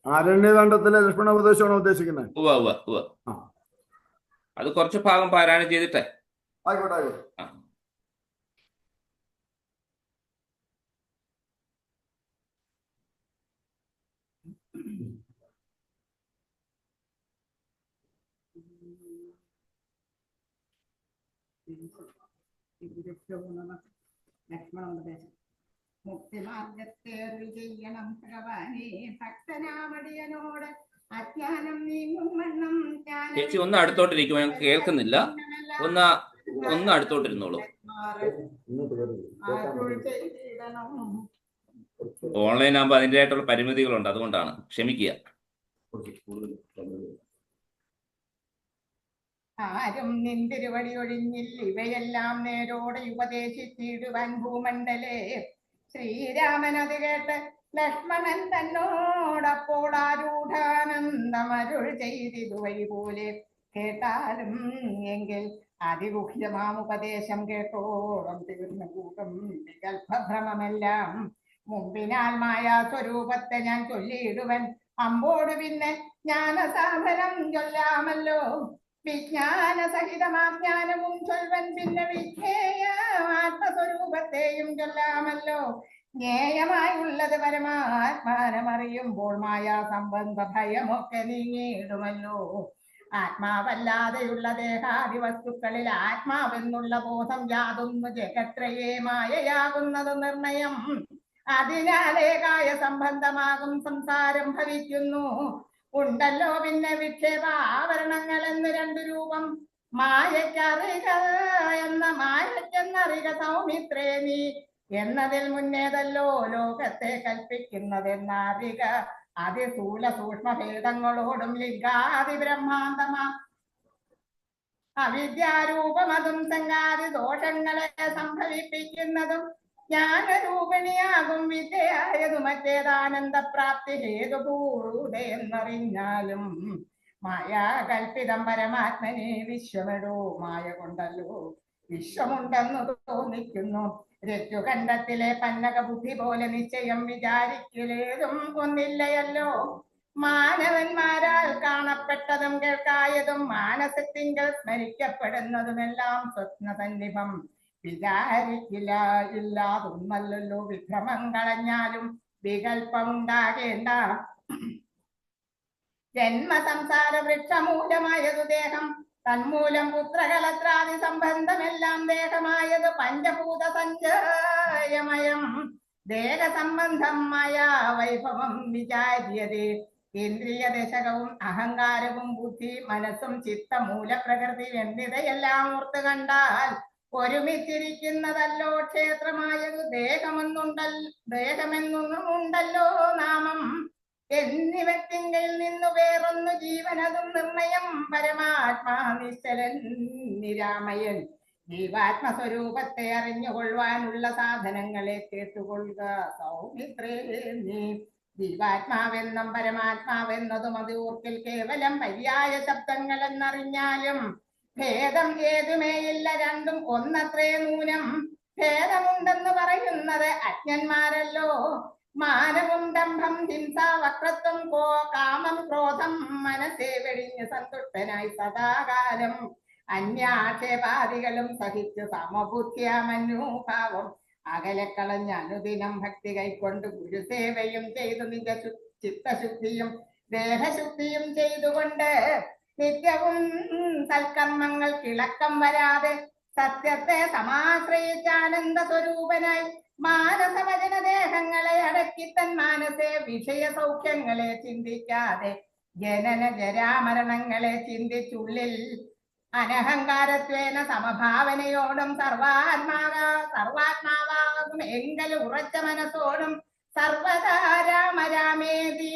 ആരണ്യകാണ്ഡത്തിലെ ലക്ഷ്മണോപദേശമാണോ ഉദ്ദേശിക്കുന്നത്? ഉവ്വ ഉവ്വ ഉവ്വ. ആ. അത് കുറച്ച് ഭാഗം പാരായണം ചെയ്തിട്ടേ. ആയിക്കോട്ടെ ആയിക്കോട്ടെ. ആ. ലക്ഷ്മണോപദേശം. മുക്തിമാർഗത്തെ അരുൾ ചെയ്യണം ഭഗവാനെ ഭക്തനാമടിയനോട് അജ്ഞാനം നീങ്ങും വണ്ണം ചേച്ചി ഒന്ന് അടുത്തോട്ടിരിക്കുമോ? ഞങ്ങൾക്ക് കേൾക്കുന്നില്ല. ഒന്ന് അടുത്തോട്ടിരുന്നോളൂ. ഓൺലൈൻ ആകുമ്പോൾ അതിൻ്റെതായിട്ടുള്ള പരിമിതികളുണ്ട്, അതുകൊണ്ടാണ്. ക്ഷമിക്കുക. ആരും നിന്തിരുവടി ഒഴിഞ്ഞിൽ ഇവയെല്ലാം നേരോടെ ഉപദേശിച്ചിടുവാൻ ഭൂമണ്ഡലേ. ശ്രീരാമൻ അത് കേട്ട് ലക്ഷ്മണൻ തന്നോടപ്പോൾ ആരൂഢാനന്ദമരുൾ ചെയ്തിതുവഴി പോലെ കേട്ടാലും എങ്കിൽ അതിഗുഹ്യമാം ഉപദേശം കേട്ടോളം തീർന്ന കൂട്ടം വികൽഭ്രമമെല്ലാം മുമ്പിനാൽ മായാ സ്വരൂപത്തെ ഞാൻ ചൊല്ലിയിടുവൻ അമ്പോട് പിന്നെ ജ്ഞാനസാധനം ചൊല്ലാമല്ലോ. വിജ്ഞാന സഹിതമാജ്ഞാനവും ചൊൽവൻ പിന്നെ വിജ്ഞേയ ആത്മസ്വരൂപത്തെയും ചൊല്ലാമല്ലോ. ജ്ഞേയമായുള്ളത് പരമാത്മാനമറിയുമ്പോൾ മായാ സംബന്ധ ഭയമൊക്കെ നീങ്ങിയിടുമല്ലോ. ആത്മാവല്ലാതെയുള്ള ദേഹാദി വസ്തുക്കളിൽ ആത്മാവെന്നുള്ള ബോധം യാതൊന്നു ജഗത്രയേ മായയാകുന്നത് നിർണയം. അതിനാലേ കായ സംബന്ധമാകും സംസാരം ഭവിക്കുന്നു. ഉണ്ടല്ലോ പിന്നെ വിക്ഷേപാവരണങ്ങൾ എന്ന് രണ്ടു രൂപം. മായയ്ക്കറിക മായയ്ക്കെന്നറിക സൗമിത്രേ നീ എന്നതിൽ മുന്നേതല്ലോ ലോകത്തെ കൽപ്പിക്കുന്നതെന്നറിക. അതിസ്ഥൂല സൂക്ഷ്മ ഭേദങ്ങളോടും ലിംഗാദി ബ്രഹ്മാന്തമാ അവിദ്യാരൂപമതും സംഗാതി ദോഷങ്ങളെ സംഭവിപ്പിക്കുന്നതും ജ്ഞാനരൂപിണിയാകും വിദ്യയായതു മറ്റേതാനന്ദപ്രാപ്തി ഹേതുപൂർവ്വതയെന്നറിഞ്ഞാലും മായാകൽപ്പിതം പരമാത്മനെ വിശ്വമെടോ. മായ കൊണ്ടല്ലോ വിശ്വമുണ്ടെന്നു തോന്നിക്കുന്നു. രജ്ജുഖണ്ഡത്തിലെ പന്നക ബുദ്ധി പോലെ നിശ്ചയം വിചാരിക്കലേതും ഒന്നില്ലയല്ലോ. മാനവന്മാരാൽ കാണപ്പെട്ടതും കേൾക്കായതും മാനസത്തിങ്കൽ സ്മരിക്കപ്പെടുന്നതുമെല്ലാം സ്വപ്നസന്നിഭം. വിചാരിക്കില്ല ഇല്ലാതൊന്നല്ലോ. വിഭ്രമം കളഞ്ഞാലും വികല്പമുണ്ടാകേണ്ട. ജന്മസംസാര വൃക്ഷമൂലമായതു ദേഹം. തന്മൂലം പുത്രകലത്രാദി സംബന്ധമെല്ലാം ദേഹമായത് പഞ്ചഭൂത സഞ്ചയമയം. ദേഹസംബന്ധം മായാ വൈഭവം വിചാര്യതേ. ഇന്ദ്രിയ ദശകവും അഹങ്കാരവും ബുദ്ധി മനസ്സും ചിത്തമൂല പ്രകൃതി എന്നിവയെല്ലാം ഓർത്തു കണ്ടാൽ ഒരുമിച്ചിരിക്കുന്നതല്ലോ ക്ഷേത്രമായത് ദേഹമെന്നുണ്ടല്ലോ നാമം. എന്നിവത്തിങ്കിൽ നിന്നു വേറൊന്നു ജീവനതും നിർണയം. പരമാത്മാ നിശ്ചലൻ നിരാമയൻ. ജീവാത്മസ്വരൂപത്തെ അറിഞ്ഞുകൊള്ളുവാനുള്ള സാധനങ്ങളെ കേട്ടുകൊള്ളുക സൗമിത്രേ നീ. ജീവാത്മാവെന്നും പരമാത്മാവെന്നതും അത് ഓർക്കിൽ കേവലം പര്യായ ശബ്ദങ്ങൾ എന്നറിഞ്ഞാലും ഭേദം ഏതുമേയില്ല. രണ്ടും ഒന്നത്രേ നൂനം. ഭേദമുണ്ടെന്ന് പറയുന്നത് അജ്ഞന്മാരല്ലോ. മാനവും ദംഭം ഹിംസ വക്രത്വം കാമം ക്രോധം മനസ്സേ വെടിഞ്ഞ് സന്തുഷ്ടനായി സദാകാലം അന്യാക്ഷേപാദികളും സഹിച്ച് സമബുദ്ധ്യമന്യൂഭാവം അകലെക്കളഞ്ഞ് അനുദിനം ഭക്തി കൈക്കൊണ്ട് ഗുരുസേവയും ചെയ്തു നിജ ചിത്തശുദ്ധിയും ദേഹശുദ്ധിയും ചെയ്തുകൊണ്ട് നിത്യവും സൽക്കർമ്മങ്ങൾ കിളക്കം വരാതെ സത്യത്തെ സമാശ്രയിച്ച് ആനന്ദ സ്വരൂപനായി മാനസവചന ദേഹങ്ങളെ അടക്കി തൻ മാനസേ വിഷയ സൗഖ്യങ്ങളെ ചിന്തിക്കാതെ ജനന ജരാമരണങ്ങളെ ചിന്തിച്ചുള്ളിൽ അനഹങ്കാരത്വേന സമഭാവനയോടും സർവാത്മാവാകും എങ്കൽ ഉറച്ച മനസ്സോടും സർവദാ രാമ രാമേതി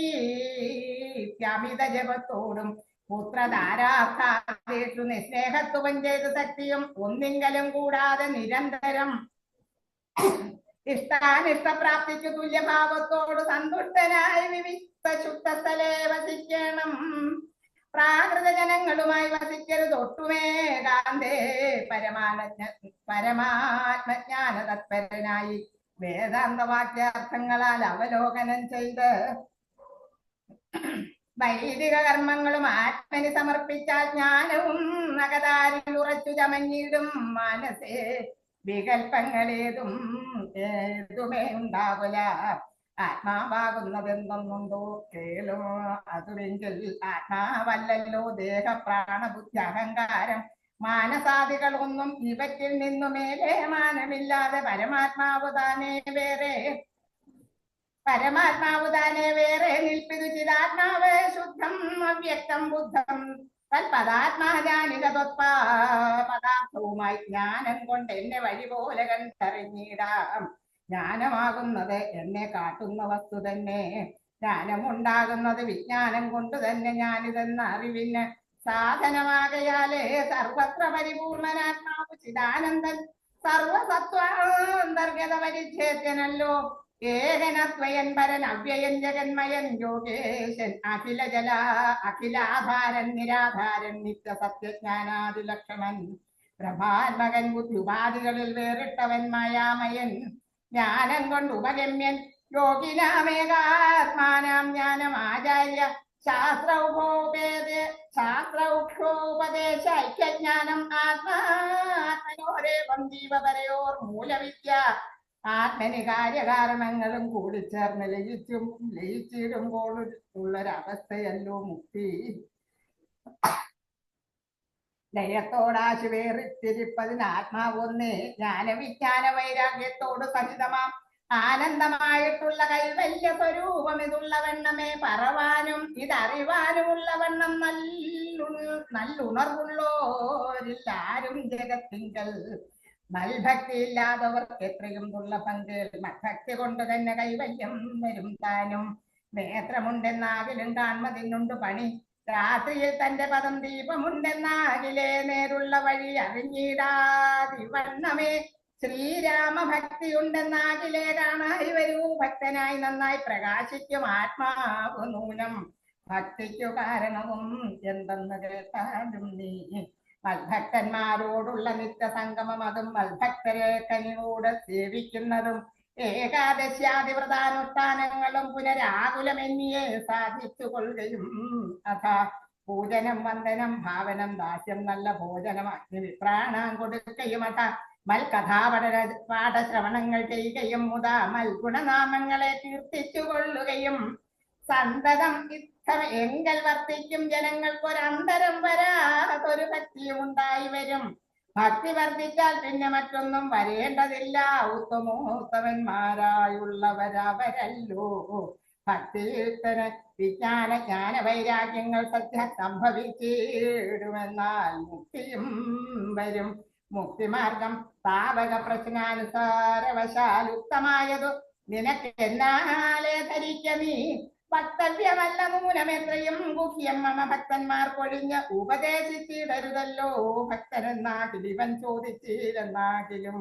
അമിത ജപത്തോടും പുത്രധാരാർത്ഥാദേഷു നിസ്നേഹത്വം ചെയ്ത് ശക്തിയും ഒന്നിങ്കലും കൂടാതെ നിരന്തരം ഇഷ്ടാനിഷ്ടപ്രാപ്തിക്ക് തുല്യഭാവത്തോട് സന്തുഷ്ടനായി വിവിക്ത ശുദ്ധസ്ഥലേ വസിക്കണം. പ്രാകൃത ജനങ്ങളുമായി വസിക്കരുത് ഒട്ടുമേ. കാന്തേ പരമാത്മജ്ഞാന തത്പരനായി വേദാന്ത വാക്യാർത്ഥങ്ങളാൽ അവലോകനം ചെയ്ത് വൈദിക കർമ്മങ്ങളും ആത്മന് സമർപ്പിച്ചാൽ ജ്ഞാനവും നഗതാരിൽ ഉറച്ചു ചമഞ്ഞിടും. മനസ്സേ ഏതുമേ ഉണ്ടാകുല. ആത്മാവാകുന്നതെന്തൊന്നുണ്ടോ കേളോ അതുവെങ്കിൽ ആത്മാവല്ലല്ലോ ദേഹപ്രാണബുദ്ധി അഹങ്കാരം മാനസാദികൾ ഒന്നും ഇവറ്റിൽ നിന്നു മേലെ മാനമില്ലാതെ പരമാത്മാവ് താനെ വേറെ നിൽപ്പിതു ചിതാത്മാവ് ശുദ്ധം അവ്യക്തം ബുദ്ധം തൽപദാത്മാജാനിക പദാർത്ഥവുമായി ജ്ഞാനം കൊണ്ട് എന്നെ വഴി പോലെ കണ്ടറിഞ്ഞിടാം. ജ്ഞാനമാകുന്നത് എന്നെ കാട്ടുന്ന വസ്തു തന്നെ. ജ്ഞാനമുണ്ടാകുന്നത് വിജ്ഞാനം കൊണ്ട് തന്നെ ഞാനിതെന്ന അറിവിന് സാധനമാകയാലേ സർവത്ര പരിപൂർണനാത്മാവ് ചിദാനന്ദൻ സർവസത്വാന്തർഗത പരിച്ഛേദ്യനല്ലോ. ഏകനത്വയൻ പരൻ അവ്യയൻ ജഗന്മയൻ യോഗേശൻ അഖിലാധാരൻ നിരാധാരൻ നിത്യസത്യജ്ഞാനാദി ലക്ഷണൻ പ്രഭാത്മകൻ ബുദ്ധി ഉപാധികളിൽ വേറിട്ടവൻ മായാമയൻ ജ്ഞാനം കൊണ്ട് ഉപഗമ്യൻ യോഗിനാമേകാത്മാനാം ജ്ഞാനം ആചാര്യ ശാസ്ത്രോപദേശ ഐക്യജ്ഞാനം ആത്മാത്മനോരേവം ജീവപരയോർ മൂലവിദ്യ. ആത്മന് കാര്യകാരണങ്ങളും കൂടിച്ചേർന്ന് ലയിച്ചിടുമ്പോൾ ഉള്ളൊരവസ്ഥയല്ലോ മുക്തി. ലയത്തോടാശു വേറിത്തിരിപ്പതിന് ആത്മാവൊന്നേ. ജ്ഞാനവിജ്ഞാന വൈരാഗ്യത്തോട് സഹിതമാം ആനന്ദമായിട്ടുള്ള കൈവല്യ സ്വരൂപം ഇതുള്ളവണ്ണമേ പറവാനും ഇതറിവാനുമുള്ളവണ്ണം നല്ലുണർവുള്ളോരില്ലാരും ജഗത്തിങ്കൽ. മൽഭക്തി ഇല്ലാത്തവർക്ക് എത്രയും ദുർലഭങ്കേൽ മൽഭക്തി കൊണ്ട് തന്നെ കൈവല്യം വരും താനും. നേത്രമുണ്ടെന്നാകിലും കാൺമതിനുണ്ട് പണി. രാത്രിയിൽ തന്റെ പദം ദീപമുണ്ടെന്നാകിലേ നേരുള്ള വഴി അറിഞ്ഞിടാതിവണ്ണമേ. ശ്രീരാമഭക്തിയുണ്ടെന്നാകിലേ കാണായി വരൂ ഭക്തനായി നന്നായി പ്രകാശിക്കും ആത്മാവ് നൂനം. ഭക്തിക്കു കാരണവും എന്തെന്ന് കേട്ടാലും നീ. മൽഭക്തന്മാരോടുള്ള നിത്യസംഗമം അതും മൽഭക്തരെ കനിവോടെ സേവിക്കുന്നതും ഏകാദശ്യാദിവ്രതാനുഷ്ഠാനങ്ങളും പുനരാകുലമെന്നിയെ സാധിച്ചു കൊള്ളുകയും അഥ പൂജനം വന്ദനം ഭാവനം ദാസ്യം നല്ല ഭോജനം അഗ്നിവിപ്രാണാം കൊടുക്കുകയും അഥ പാഠശ്രവണങ്ങൾ ചെയ്യുകയും മുതാ ഗുണനാമങ്ങളെ കീർത്തിച്ചു കൊള്ളുകയും സന്തതം എങ്കൽ വർദ്ധിക്കും ജനങ്ങൾക്കൊരന്തരം വരാതൊരു ഭക്തിയും ഉണ്ടായി വരും. ഭക്തി വർദ്ധിച്ചാൽ പിന്നെ മറ്റൊന്നും വരേണ്ടതില്ല. ഉത്തമോത്തമന്മാരായുള്ളവരവരല്ലോ. ഭക്തിയുക്തന് ജ്ഞാന വൈരാഗ്യങ്ങൾ സത്യ സംഭവിച്ചിടുമെന്നാൽ മുക്തിയും വരും. മുക്തിമാർഗം താവക പ്രശ്നാനുസാരവശാൽ ഉക്തമായതു നിനക്ക് എന്നാലേ ധരിക്ക നീ. വക്തവ്യമല്ല നൂനമെത്രയും ഗുഹ്യം മമ ഭക്തന്മാർ കൊഴിഞ്ഞ് ഉപദേശിച്ചിടരുതല്ലോ. ഭക്തനെന്നാകിൽ ഇവൻ ചോദിച്ചില്ലെന്നാകിലും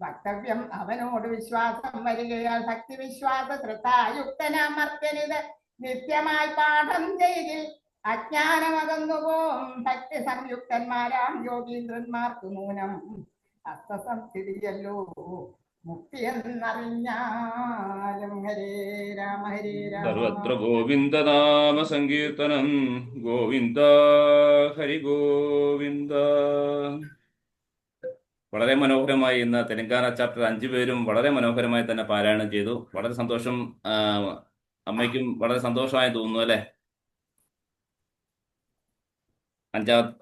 വക്തവ്യം അവനോട് വിശ്വാസം വരികയാൽ ഭക്തി വിശ്വാസ ശ്രദ്ധായുക്തനാമർത്യനിത് നിത്യമായി പാഠം ചെയ്തിൽ അജ്ഞാനമകന്നുപോം. ഭക്തി സംയുക്തന്മാരാം യോഗീന്ദ്രന്മാർക്ക് നൂനം അർത്ഥസംസ്ഥിതിയല്ലോ മുക്തി എന്നറിഞ്ഞാലും. ഹരേ രാമ ഹരേ രാമ. സർവത്ര ഗോവിന്ദനാമ സങ്കീർത്തനം. ഗോവിന്ദ ഹരി ഗോവിന്ദ. വളരെ മനോഹരമായി ഇന്ന് തെലങ്കാന ചാപ്റ്റർ 5 പേരും വളരെ മനോഹരമായി തന്നെ പാരായണം ചെയ്തു. വളരെ സന്തോഷം. അമ്മയ്ക്കും വളരെ സന്തോഷമായി തോന്നുന്നു അല്ലെ?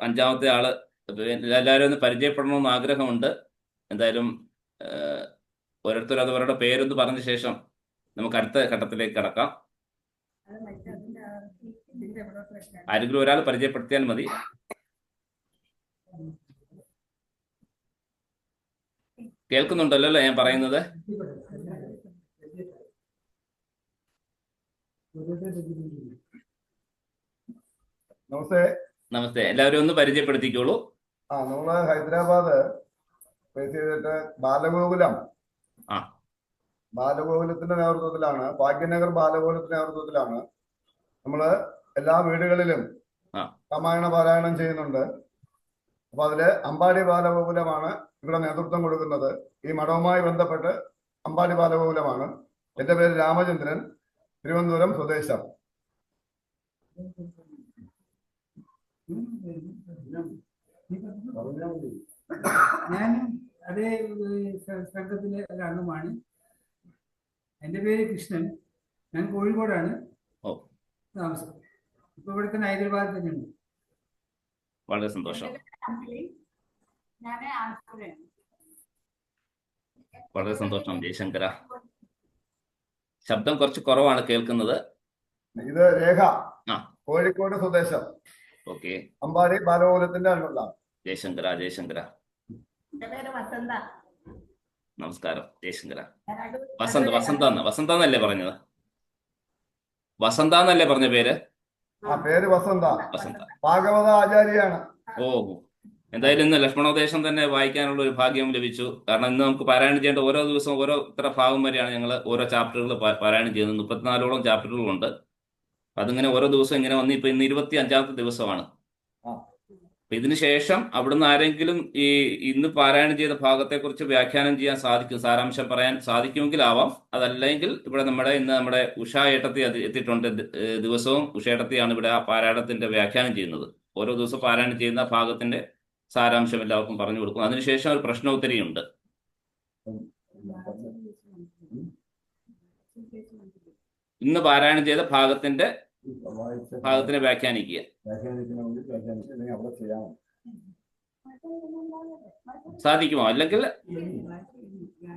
അഞ്ചാമത്തെ ആള് എല്ലാവരും ഒന്ന് പരിചയപ്പെടണമെന്ന് ആഗ്രഹമുണ്ട്. എന്തായാലും ഓരോരുത്തരും അത് അവരുടെ പേരൊന്ന് പറഞ്ഞ ശേഷം നമുക്ക് അടുത്ത ഘട്ടത്തിലേക്ക് കടക്കാം. ആരെങ്കിലും ഒരാൾ പരിചയപ്പെടുത്തിയാൽ മതി. കേൾക്കുന്നുണ്ടല്ലോ അല്ലേ ഞാൻ പറയുന്നത്? നമസ്തേ. നമസ്തേ. എല്ലാവരും ഒന്ന് പരിചയപ്പെടുത്തിക്കോളൂ. നമ്മള് ഹൈദരാബാദ് ബേസ് ചെയ്തിട്ട് ബാലഗോകുലത്തിന്റെ നേതൃത്വത്തിലാണ്, ഭാഗ്യനഗർ ബാലഗോകുലത്തിന്റെ നേതൃത്വത്തിലാണ് നമ്മള് എല്ലാ വീടുകളിലും രാമായണ പാരായണം ചെയ്യുന്നുണ്ട്. അപ്പൊ അതില് അമ്പാടി ബാലഗോകുലമാണ് ഇവിടെ നേതൃത്വം കൊടുക്കുന്നത്. ഈ മഠവുമായി ബന്ധപ്പെട്ട് അമ്പാടി ബാലഗോകുലമാണ്. എന്റെ പേര് രാമചന്ദ്രൻ, തിരുവനന്തപുരം സ്വദേശം. പറഞ്ഞാൽ മതി. ഞാൻ അതേ സംഘത്തിലെ ഒരംഗമാണ്. എൻ്റെ പേര് കൃഷ്ണൻ. ഞാൻ കോഴിക്കോടാണ് ഓ. താമസം. ഇപ്പൊ ഇവിടെ തന്നെ ഹൈദരാബാദിൽ തന്നെയുണ്ട്. വളരെ സന്തോഷം. ഞാൻ ആലപ്പുഴയാണ്. വളരെ സന്തോഷം ജയശങ്കര. ശബ്ദം കുറച്ച് കുറവാണ് കേൾക്കുന്നത്. ഇത് രേഖ, ആ. കോഴിക്കോട് സ്വദേശം, ഓക്കെ. അമ്പാടി ബാലഗോകുലത്തിന്റെ അംഗങ്ങളാണ്. ജയശങ്കര. എന്റെ പേര് വസന്ത. നമസ്കാരം ജയശങ്കര. ഞാൻ വസന്ത എന്നല്ലേ പറഞ്ഞത്? വസന്ത എന്നല്ലേ പറഞ്ഞ പേര്? ആ പേര് വസന്ത. വസന്ത. ഭാഗവത ആചാര്യാണ്. ഓ, എന്തായാലും ഇന്ന് ലക്ഷ്മണോദേശം തന്നെ വായിക്കാനുള്ള ഒരു ഭാഗ്യം ലഭിച്ചു. കാരണം ഇന്ന് നമുക്ക് പാരായണം ചെയ്യേണ്ട ഓരോ ദിവസവും ഓരോ ഇത്ര ഭാഗം വരെയാണ് ഞങ്ങൾ ഓരോ ചാപ്റ്ററുകൾ പാരായണം ചെയ്യുന്നത്. 34ഓളം ചാപ്റ്ററുകളുണ്ട്. അതിങ്ങനെ ഓരോ ദിവസം ഇങ്ങനെ വന്ന് ഇപ്പൊ ഇന്ന് 25ാമത്തെ ദിവസമാണ്. അപ്പൊ ഇതിന് ശേഷം അവിടുന്ന് ആരെങ്കിലും ഈ ഇന്ന് പാരായണം ചെയ്ത ഭാഗത്തെക്കുറിച്ച് വ്യാഖ്യാനം ചെയ്യാൻ സാധിക്കും, സാരാംശം പറയാൻ സാധിക്കുമെങ്കിലാവാം. അതല്ലെങ്കിൽ ഇവിടെ നമ്മുടെ ഉഷാ ഏട്ടത്തി എത്തിയിട്ടുണ്ട്. ദിവസവും ഉഷ ഏട്ടത്തിയാണ് ഇവിടെ ആ പാരായണത്തിന്റെ വ്യാഖ്യാനം ചെയ്യുന്നത്. ഓരോ ദിവസവും പാരായണം ചെയ്യുന്ന ഭാഗത്തിന്റെ സാരാംശം എല്ലാവർക്കും പറഞ്ഞു കൊടുക്കും. അതിനുശേഷം ഒരു പ്രശ്നോത്തരിയുണ്ട്. ഇന്ന് പാരായണം ചെയ്ത ഭാഗത്തിനെ വ്യാഖ്യാനിക്കുക. അവിടെ ചെയ്യാമോ? സാധിക്കുമോ? അല്ലെങ്കിൽ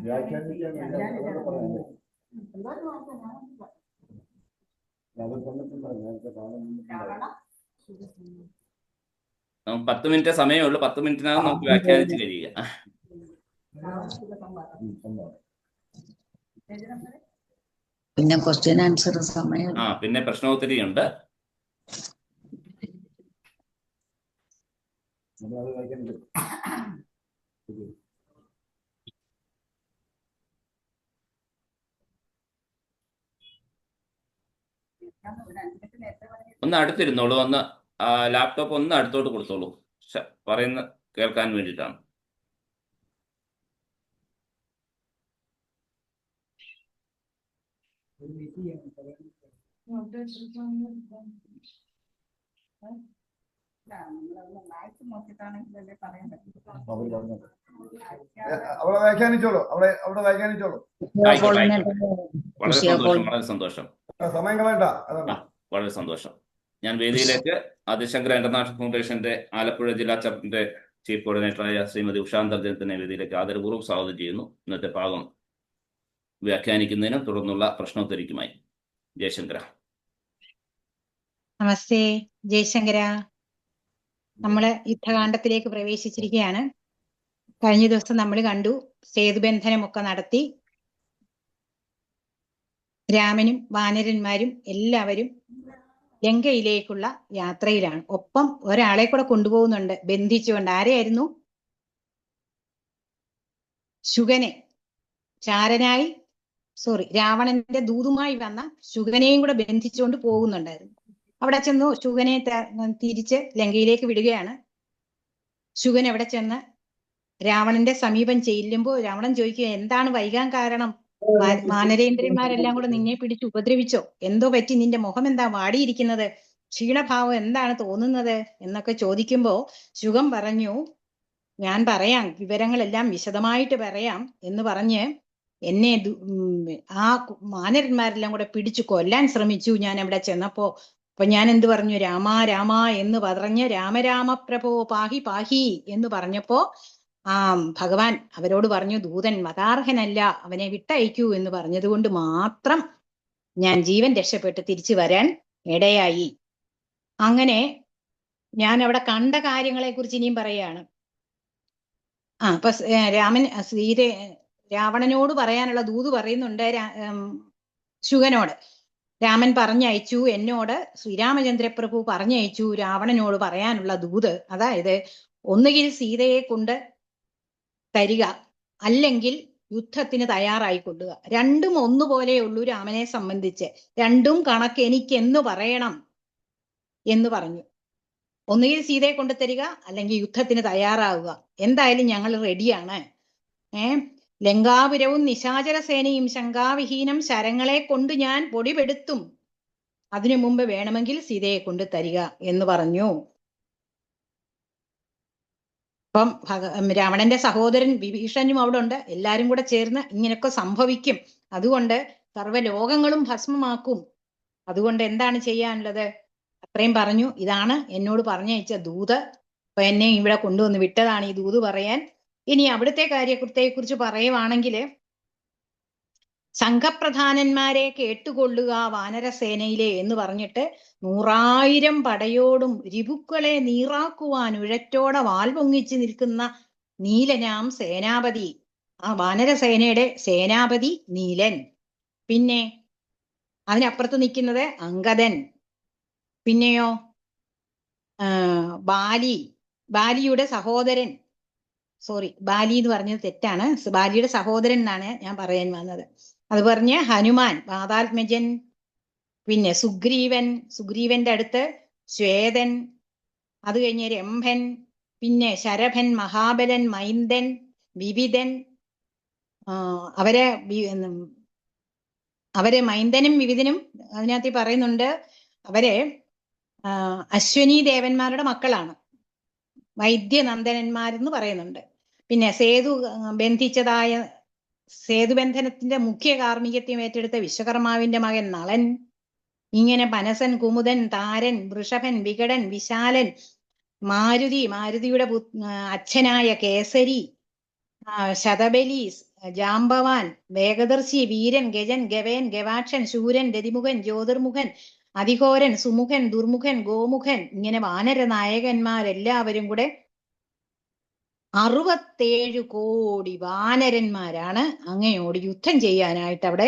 വ്യാഖ്യാനിക്കാൻ നമുക്ക് 10 മിനിറ്റ് സമയമേ ഉള്ളൂ. 10 മിനിറ്റിനകം നമുക്ക് വ്യാഖ്യാനിച്ച് കഴിയുക. പിന്നെ ക്വസ്റ്റ്യൻ ആൻസർ സമയം. പിന്നെ പ്രശ്നോത്തരിയുണ്ട്. ഒന്ന് അടുത്തിരുന്നോളൂ. ഒന്ന് ലാപ്ടോപ്പ് ഒന്ന് അടുത്തോട്ട് കൊടുത്തോളൂ. പറയുന്ന കേൾക്കാൻ വേണ്ടിയിട്ടാണ്. അവിടെ വ്യാഖ്യാനിച്ചോളൂ. അവിടെ വ്യാഖ്യാനിച്ചോളൂ. വളരെ സന്തോഷം. സമയം കളയണ്ട. അതല്ല, വളരെ സന്തോഷം. ഞാൻ വേദിയിലേക്ക് ആദിശങ്കര ഇന്റർനാഷണൽ ഫൗണ്ടേഷന്റെ ആലപ്പുഴ ജില്ലാ ചാപ്റ്ററിന്റെ ചീഫ് കോർഡിനേറ്ററായ ശ്രീമതി ഉഷാന്തർജനത്തിനെ വേദിയിലേക്ക് ആദരപൂർവ്വം സ്വാഗതം ചെയ്യുന്നു. ഇന്നത്തെ ഭാഗം വ്യാഖ്യാനിക്കുന്നതിനും തുടർന്നുള്ള പ്രശ്നോത്തരിക്കുമായി. ജയശങ്കര. നമസ്തേ ജയശങ്കര. നമ്മള് യുദ്ധകാണ്ഡത്തിലേക്ക് പ്രവേശിച്ചിരിക്കുകയാണ്. കഴിഞ്ഞ ദിവസം നമ്മൾ കണ്ടു, സേതുബന്ധനമൊക്കെ നടത്തി രാമനും വാനരന്മാരും എല്ലാവരും ലങ്കയിലേക്കുള്ള യാത്രയിലാണ്. ഒപ്പം ഒരാളെ കൂടെ കൊണ്ടുപോകുന്നുണ്ട് ബന്ധിച്ചുകൊണ്ട്. ആരെയായിരുന്നു? ശുഗനെ, ചാരനായി രാവണന്റെ ദൂതുമായി വന്ന ശുഗനെയും കൂടെ ബന്ധിച്ചുകൊണ്ട് പോകുന്നുണ്ടായിരുന്നു. അവിടെ ചെന്നു ശുഗനെ തിരിച്ച് ലങ്കയിലേക്ക് വിടുകയാണ്. ശുഗൻ അവിടെ ചെന്ന് രാവണന്റെ സമീപം ചെല്ലുമ്പോൾ രാവണൻ ചോദിക്കുക, എന്താണ് വൈകാൻ കാരണം? വാനരേന്ദ്രന്മാരെല്ലാം കൂടെ നിന്നെ പിടിച്ച് ഉപദ്രവിച്ചോ? എന്തോ പറ്റി? നിന്റെ മുഖം എന്താ വാടിയിരിക്കുന്നത്? ക്ഷീണഭാവം എന്താണ് തോന്നുന്നത് എന്നൊക്കെ ചോദിക്കുമ്പോ ശുഗൻ പറഞ്ഞു, ഞാൻ പറയാം, വിവരങ്ങളെല്ലാം വിശദമായിട്ട് പറയാം എന്ന് പറഞ്ഞ് എന്നെ ആ വാനരന്മാരെല്ലാം കൂടെ പിടിച്ചു കൊല്ലാൻ ശ്രമിച്ചു ഞാൻ അവിടെ ചെന്നപ്പോ. അപ്പൊ ഞാൻ എന്ത് പറഞ്ഞു? രാമ രാമ എന്ന് പറഞ്ഞ് രാമരാമപ്രഭോ പാഹി പാഹി എന്ന് പറഞ്ഞപ്പോ ഭഗവാൻ അവരോട് പറഞ്ഞു, ദൂതൻ മതാർഹനല്ല, അവനെ വിട്ടയക്കൂ എന്ന് പറഞ്ഞത് കൊണ്ട് മാത്രം ഞാൻ ജീവൻ രക്ഷപ്പെട്ട് തിരിച്ചു വരാൻ ഇടയായി. അങ്ങനെ ഞാൻ അവിടെ കണ്ട കാര്യങ്ങളെ കുറിച്ച് ഇനിയും പറയാണ്. അപ്പൊ രാവണനോട് പറയാനുള്ള ദൂത് പറയുന്നുണ്ട് ശുഗനോട്. രാമൻ പറഞ്ഞയച്ചു, എന്നോട് ശ്രീരാമചന്ദ്രപ്രഭു പറഞ്ഞയച്ചു രാവണനോട് പറയാനുള്ള ദൂത്. അതായത് ഒന്നുകിൽ സീതയെ കൊണ്ട് തരിക, അല്ലെങ്കിൽ യുദ്ധത്തിന് തയ്യാറായിക്കൊള്ളുക. രണ്ടും ഒന്നുപോലെയുള്ളൂ രാമനെ സംബന്ധിച്ച്. രണ്ടും കണക്ക് എനിക്കെന്ന് പറയണം എന്ന് പറഞ്ഞു. ഒന്നുകിൽ സീതയെ കൊണ്ട് തരിക, അല്ലെങ്കിൽ യുദ്ധത്തിന് തയ്യാറാവുക. എന്തായാലും ഞങ്ങൾ റെഡിയാണ്. ലങ്കാപുരവും നിശാചര സേനയും ശങ്കാവിഹീനം ശരങ്ങളെ കൊണ്ട് ഞാൻ പൊടിപെടുത്തും. അതിനു മുമ്പ് വേണമെങ്കിൽ സീതയെ കൊണ്ട് തരിക എന്ന് പറഞ്ഞു. അപ്പം രാവണന്റെ സഹോദരൻ വിഭീഷണനും അവിടെ ഉണ്ട്. എല്ലാരും കൂടെ ചേർന്ന് ഇങ്ങനെയൊക്കെ സംഭവിക്കും, അതുകൊണ്ട് സർവ്വലോകങ്ങളും ഭസ്മമാക്കും, അതുകൊണ്ട് എന്താണ് ചെയ്യാനുള്ളത്? അത്രയും പറഞ്ഞു. ഇതാണ് എന്നോട് പറഞ്ഞയച്ച ദൂത്. അപ്പൊ എന്നെ ഇവിടെ കൊണ്ടുവന്ന് വിട്ടതാണ് ഈ ദൂത് പറയാൻ. ഇനി അവിടുത്തെ കാര്യത്തെക്കുറിച്ച് പറയുവാണെങ്കിൽ, സംഘപ്രധാനന്മാരെ കേട്ടുകൊള്ളുക വാനരസേനയിലെ എന്ന് പറഞ്ഞിട്ട് 100,000 പടയോടും രിപുക്കളെ നീറാക്കുവാൻ ഉഴറ്റോടെ വാൽ പൊങ്ങിച്ച് നിൽക്കുന്ന നീലനാം സേനാപതി, ആ വാനരസേനയുടെ സേനാപതി നീലൻ. പിന്നെ അതിനപ്പുറത്ത് നിൽക്കുന്നത് അങ്കദൻ. പിന്നെയോ ബാലിയുടെ സഹോദരൻ, ബാലി എന്ന് പറഞ്ഞത് തെറ്റാണ്, ബാലിയുടെ സഹോദരൻ എന്നാണ് ഞാൻ പറയാൻ വന്നത്. അത് പറഞ്ഞ് ഹനുമാൻ പാതാത്മജൻ, പിന്നെ സുഗ്രീവന്റെ അടുത്ത് ശ്വേതൻ, അത് കഴിഞ്ഞ് രംഭൻ, പിന്നെ ശരഭൻ, മഹാബലൻ, മൈന്ദൻ, വിവിധൻ. അവരെ മൈന്ദനും വിവിധനും അതിനകത്ത് പറയുന്നുണ്ട്. അവരെ അശ്വനി ദേവന്മാരുടെ മക്കളാണ്, വൈദ്യനന്ദനന്മാരെന്ന് പറയുന്നുണ്ട്. പിന്നെ സേതുബന്ധനത്തിന്റെ മുഖ്യ കാർമ്മികത്വം ഏറ്റെടുത്ത വിശ്വകർമാവിന്റെ മകൻ നളൻ. ഇങ്ങനെ പനസൻ, കുമുദൻ, താരൻ, വൃഷഭൻ, വികടൻ, വിശാലൻ, മാരുതിയുടെ അച്ഛനായ കേസരി, ശതബലി, ജാംബവാൻ, വേഗദർശി, വീരൻ, ഗജൻ, ഗവേൻ, ഗവാക്ഷൻ, ശൂരൻ, രതിമുഖൻ, ജ്യോതിർമുഖൻ, അതിഘോരൻ, സുമുഖൻ, ദുർമുഖൻ, ഗോമുഖൻ, ഇങ്ങനെ വാനര നായകന്മാരെല്ലാവരും കൂടെ 67 കോടി വാനരന്മാരാണ് അങ്ങയോട് യുദ്ധം ചെയ്യാനായിട്ട് അവിടെ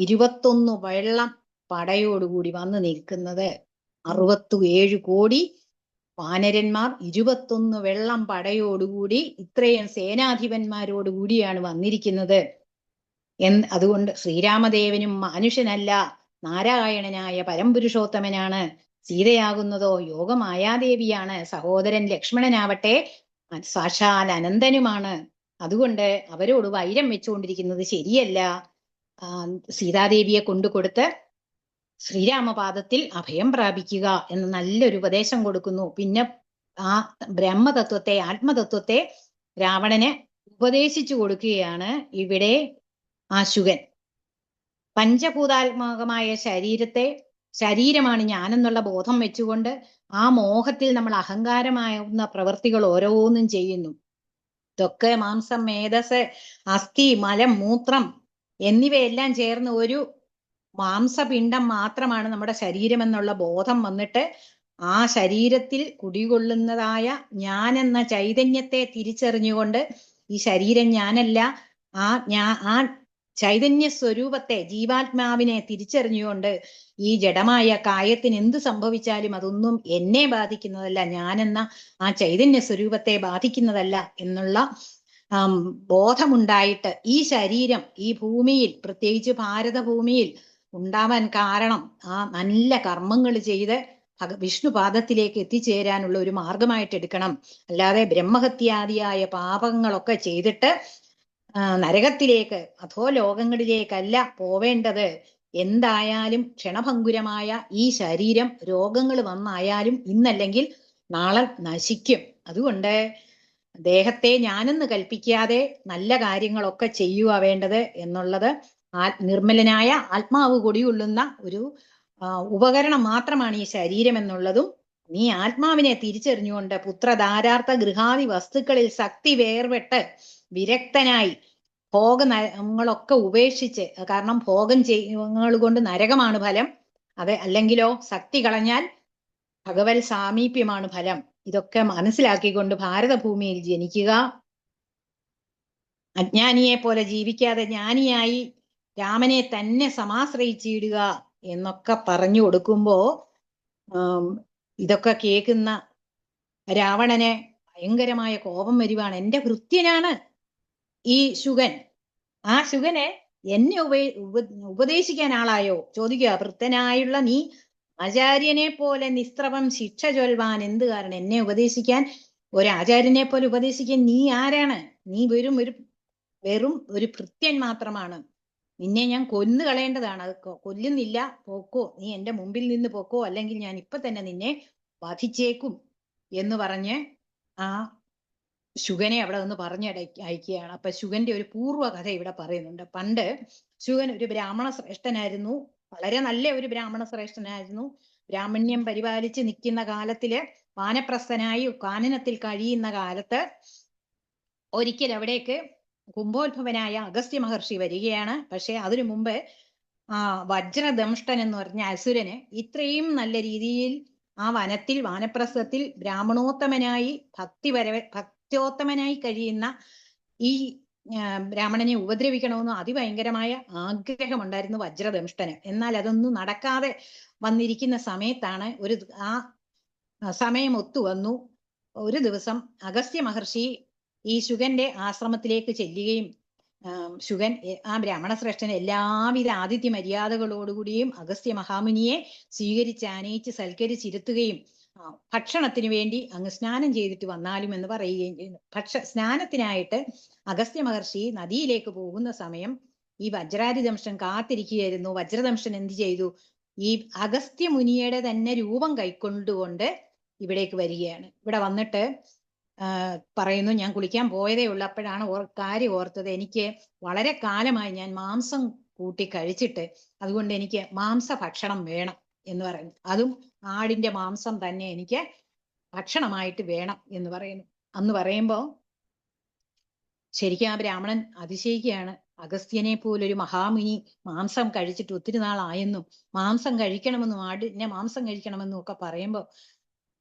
21 വെള്ളം പടയോടുകൂടി വന്ന് നിൽക്കുന്നത്. 67 കോടി വാനരന്മാർ 21 വെള്ളം പടയോടുകൂടി ഇത്രയും സേനാധിപന്മാരോടുകൂടിയാണ് വന്നിരിക്കുന്നത്. അതുകൊണ്ട് ശ്രീരാമദേവനും മനുഷ്യനല്ല, നാരായണനായ പരംപുരുഷോത്തമനാണ്. സീതയാകുന്നതോ യോഗമായാദേവിയാണ്. സഹോദരൻ ലക്ഷ്മണനാവട്ടെ സാക്ഷാൽ അനന്തനുമാണ്. അതുകൊണ്ട് അവരോട് വൈരം വെച്ചുകൊണ്ടിരിക്കുന്നത് ശരിയല്ല. സീതാദേവിയെ കൊണ്ടുകൊടുത്ത് ശ്രീരാമപാദത്തിൽ അഭയം പ്രാപിക്കുക എന്ന നല്ലൊരു ഉപദേശം കൊടുക്കുന്നു. പിന്നെ ആ ബ്രഹ്മതത്വത്തെ, ആത്മതത്വത്തെ രാവണന് ഉപദേശിച്ചു കൊടുക്കുകയാണ് ഇവിടെ ആ ശുകൻ. പഞ്ചഭൂതാത്മകമായ ശരീരമാണ് ഞാനെന്നുള്ള ബോധം വെച്ചുകൊണ്ട് ആ മോഹത്തിൽ നമ്മൾ അഹങ്കാരമാകുന്ന പ്രവൃത്തികൾ ഓരോന്നും ചെയ്യുന്നു. ഇതൊക്കെ മാംസം, മേധസ്, അസ്ഥി, മലം, മൂത്രം എന്നിവയെല്ലാം ചേർന്ന് ഒരു മാംസപിണ്ഡം മാത്രമാണ് നമ്മുടെ ശരീരം എന്നുള്ള ബോധം വന്നിട്ട് ആ ശരീരത്തിൽ കുടികൊള്ളുന്നതായ ഞാൻ എന്ന ചൈതന്യത്തെ തിരിച്ചറിഞ്ഞുകൊണ്ട് ഈ ശരീരം ഞാനല്ല, ആ ചൈതന്യ സ്വരൂപത്തെ, ജീവാത്മാവിനെ തിരിച്ചറിഞ്ഞുകൊണ്ട് ഈ ജഡമായ കായത്തിന് എന്ത് സംഭവിച്ചാലും അതൊന്നും എന്നെ ബാധിക്കുന്നതല്ല, ഞാനെന്ന ആ ചൈതന്യ സ്വരൂപത്തെ ബാധിക്കുന്നതല്ല എന്നുള്ള ബോധമുണ്ടായിട്ട് ഈ ശരീരം ഈ ഭൂമിയിൽ, പ്രത്യേകിച്ച് ഭാരതഭൂമിയിൽ ഉണ്ടാവാൻ കാരണം ആ നല്ല കർമ്മങ്ങൾ ചെയ്ത് വിഷ്ണുപാദത്തിലേക്ക് എത്തിച്ചേരാനുള്ള ഒരു മാർഗമായിട്ട് എടുക്കണം. അല്ലാതെ ബ്രഹ്മഹത്യാദിയായ പാപങ്ങളൊക്കെ ചെയ്തിട്ട് നരകത്തിലേക്ക് അധോ ലോകങ്ങളിലേക്കല്ല പോവേണ്ടത്. എന്തായാലും ക്ഷണഭങ്കുരമായ ഈ ശരീരം രോഗങ്ങൾ വന്നായാലും ഇന്നല്ലെങ്കിൽ നാളെ നശിക്കും. അതുകൊണ്ട് ദേഹത്തെ ഞാനെന്ന് കൽപ്പിക്കാതെ നല്ല കാര്യങ്ങളൊക്കെ ചെയ്യുക വേണ്ടത് എന്നുള്ളത് നിർമ്മലനായ ആത്മാവ് കൊടികൊള്ളുന്ന ഒരു ഉപകരണം മാത്രമാണ് ഈ ശരീരം എന്നുള്ളതും നീ ആത്മാവിനെ തിരിച്ചറിഞ്ഞുകൊണ്ട് പുത്രധാരാർത്ഥ ഗൃഹാദി വസ്തുക്കളിൽ ശക്തി വേർപെട്ട് വിരക്തനായി ഭോഗങ്ങളൊക്കെ ഉപേക്ഷിച്ച്, കാരണം ഭോഗം ചെയ്യുന്നത് കൊണ്ട് നരകമാണ് ഫലം, അതെ, അല്ലെങ്കിലോ ശക്തി കളഞ്ഞാൽ ഭഗവത് സാമീപ്യമാണ് ഫലം. ഇതൊക്കെ മനസ്സിലാക്കിക്കൊണ്ട് ഭാരതഭൂമിയിൽ ജനിക്കുക, അജ്ഞാനിയെ പോലെ ജീവിക്കാതെ ജ്ഞാനിയായി രാമനെ തന്നെ സമാശ്രയിച്ചിടുക എന്നൊക്കെ പറഞ്ഞു കൊടുക്കുമ്പോ ഇതൊക്കെ കേൾക്കുന്ന രാവണനെ ഭയങ്കരമായ കോപം വരുവാണ്. എന്റെ ഭൃത്യനാണ് ഈ ശുകൻ, ആ ശുകനെ എന്നെ ഉപദേശിക്കാൻ ആളായോ ചോദിക്കുക. ഭൃത്തനായുള്ള നീ ആചാര്യനെ പോലെ നിസ്ത്രവം ശിക്ഷ ചൊൽവാൻ എന്ത് കാരണം? എന്നെ ഉപദേശിക്കാൻ, ഒരാചാര്യനെ പോലെ ഉപദേശിക്കാൻ നീ ആരാണ്? നീ വെറും ഒരു ഭൃത്യൻ മാത്രമാണ്. നിന്നെ ഞാൻ കൊന്നു കളയേണ്ടതാണ്. അത് കൊല്ലുന്നില്ല, പൊക്കോ, നീ എന്റെ മുമ്പിൽ നിന്ന് പൊക്കോ, അല്ലെങ്കിൽ ഞാൻ ഇപ്പൊ തന്നെ നിന്നെ വധിച്ചേക്കും എന്ന് പറഞ്ഞ് ആ ശുഗനെ അവിടെ നിന്ന് അയക്കുകയാണ്. അപ്പൊ ശുഗന്റെ ഒരു പൂർവ്വ കഥ ഇവിടെ പറയുന്നുണ്ട്. പണ്ട് ശുഗൻ ഒരു ബ്രാഹ്മണ ശ്രേഷ്ഠനായിരുന്നു, വളരെ നല്ല ഒരു ബ്രാഹ്മണ ശ്രേഷ്ഠനായിരുന്നു. ബ്രാഹ്മണ്യം പരിപാലിച്ച് നിൽക്കുന്ന കാലത്തില് വാനപ്രസ്ഥനായി കാനനത്തിൽ കഴിയുന്ന കാലത്ത് ഒരിക്കൽ അവിടേക്ക് കുംഭോത്ഭവനായ അഗസ്ത്യ മഹർഷി വരികയാണ്. പക്ഷെ അതിനു മുമ്പ് വജ്രദംഷ്ടൻ എന്ന് പറഞ്ഞ അസുരന് ഇത്രയും നല്ല രീതിയിൽ ആ വനത്തിൽ വാനപ്രസ്ഥത്തിൽ ബ്രാഹ്മണോത്തമനായി ഭക്ത്യോത്തമനായി കഴിയുന്ന ഈ ബ്രാഹ്മണനെ ഉപദ്രവിക്കണമെന്ന് അതിഭയങ്കരമായ ആഗ്രഹമുണ്ടായിരുന്നു വജ്രദംഷ്ടന്. എന്നാൽ അതൊന്നും നടക്കാതെ വന്നിരിക്കുന്ന സമയത്താണ് ആ സമയം ഒത്തുവന്നു. ഒരു ദിവസം അഗസ്ത്യ മഹർഷി ഈ ശുഗന്റെ ആശ്രമത്തിലേക്ക് ചെല്ലുകയും ശുഗൻ ആ ബ്രാഹ്മണ ശ്രേഷ്ഠന് എല്ലാവിധ ആതിഥ്യ മര്യാദകളോടുകൂടിയും അഗസ്ത്യ മഹാമുനിയെ സ്വീകരിച്ച് ആനയിച്ച് സൽക്കരിച്ചിരുത്തുകയും ഭക്ഷണത്തിന് വേണ്ടി അങ്ങ് സ്നാനം ചെയ്തിട്ട് വന്നാലും എന്ന് പറയുകയും ചെയ്യുന്നു. സ്നാനത്തിനായിട്ട് അഗസ്ത്യ മഹർഷി നദിയിലേക്ക് പോകുന്ന സമയം ഈ വജ്രാരിദംഷ്ടൻ കാത്തിരിക്കുകയായിരുന്നു. വജ്രദംഷ്ടൻ എന്ത് ചെയ്തു? ഈ അഗസ്ത്യ മുനിയുടെ തന്നെ രൂപം കൈക്കൊണ്ടുകൊണ്ട് ഇവിടേക്ക് വരികയാണ്. ഇവിടെ വന്നിട്ട് പറയുന്നു, ഞാൻ കുളിക്കാൻ പോയതേ ഉള്ളൂ. അപ്പോഴാണ് കാര്യം ഓർത്തത്, എനിക്ക് വളരെ കാലമായി ഞാൻ മാംസം കൂട്ടി കഴിച്ചിട്ട്, അതുകൊണ്ട് എനിക്ക് മാംസഭക്ഷണം വേണം എന്ന് പറയുന്നു. അതും ആടിന്റെ മാംസം തന്നെ എനിക്ക് ഭക്ഷണമായിട്ട് വേണം എന്ന് പറയുന്നു. അന്ന് പറയുമ്പോ ശരിക്കും ആ ബ്രാഹ്മണൻ അതിശയിക്കുകയാണ്. അഗസ്ത്യനെ പോലൊരു മഹാമുനി മാംസം കഴിച്ചിട്ട് ഒത്തിരി നാളായെന്നും മാംസം കഴിക്കണമെന്നും ആടിന്റെ മാംസം കഴിക്കണമെന്നും ഒക്കെ പറയുമ്പോ,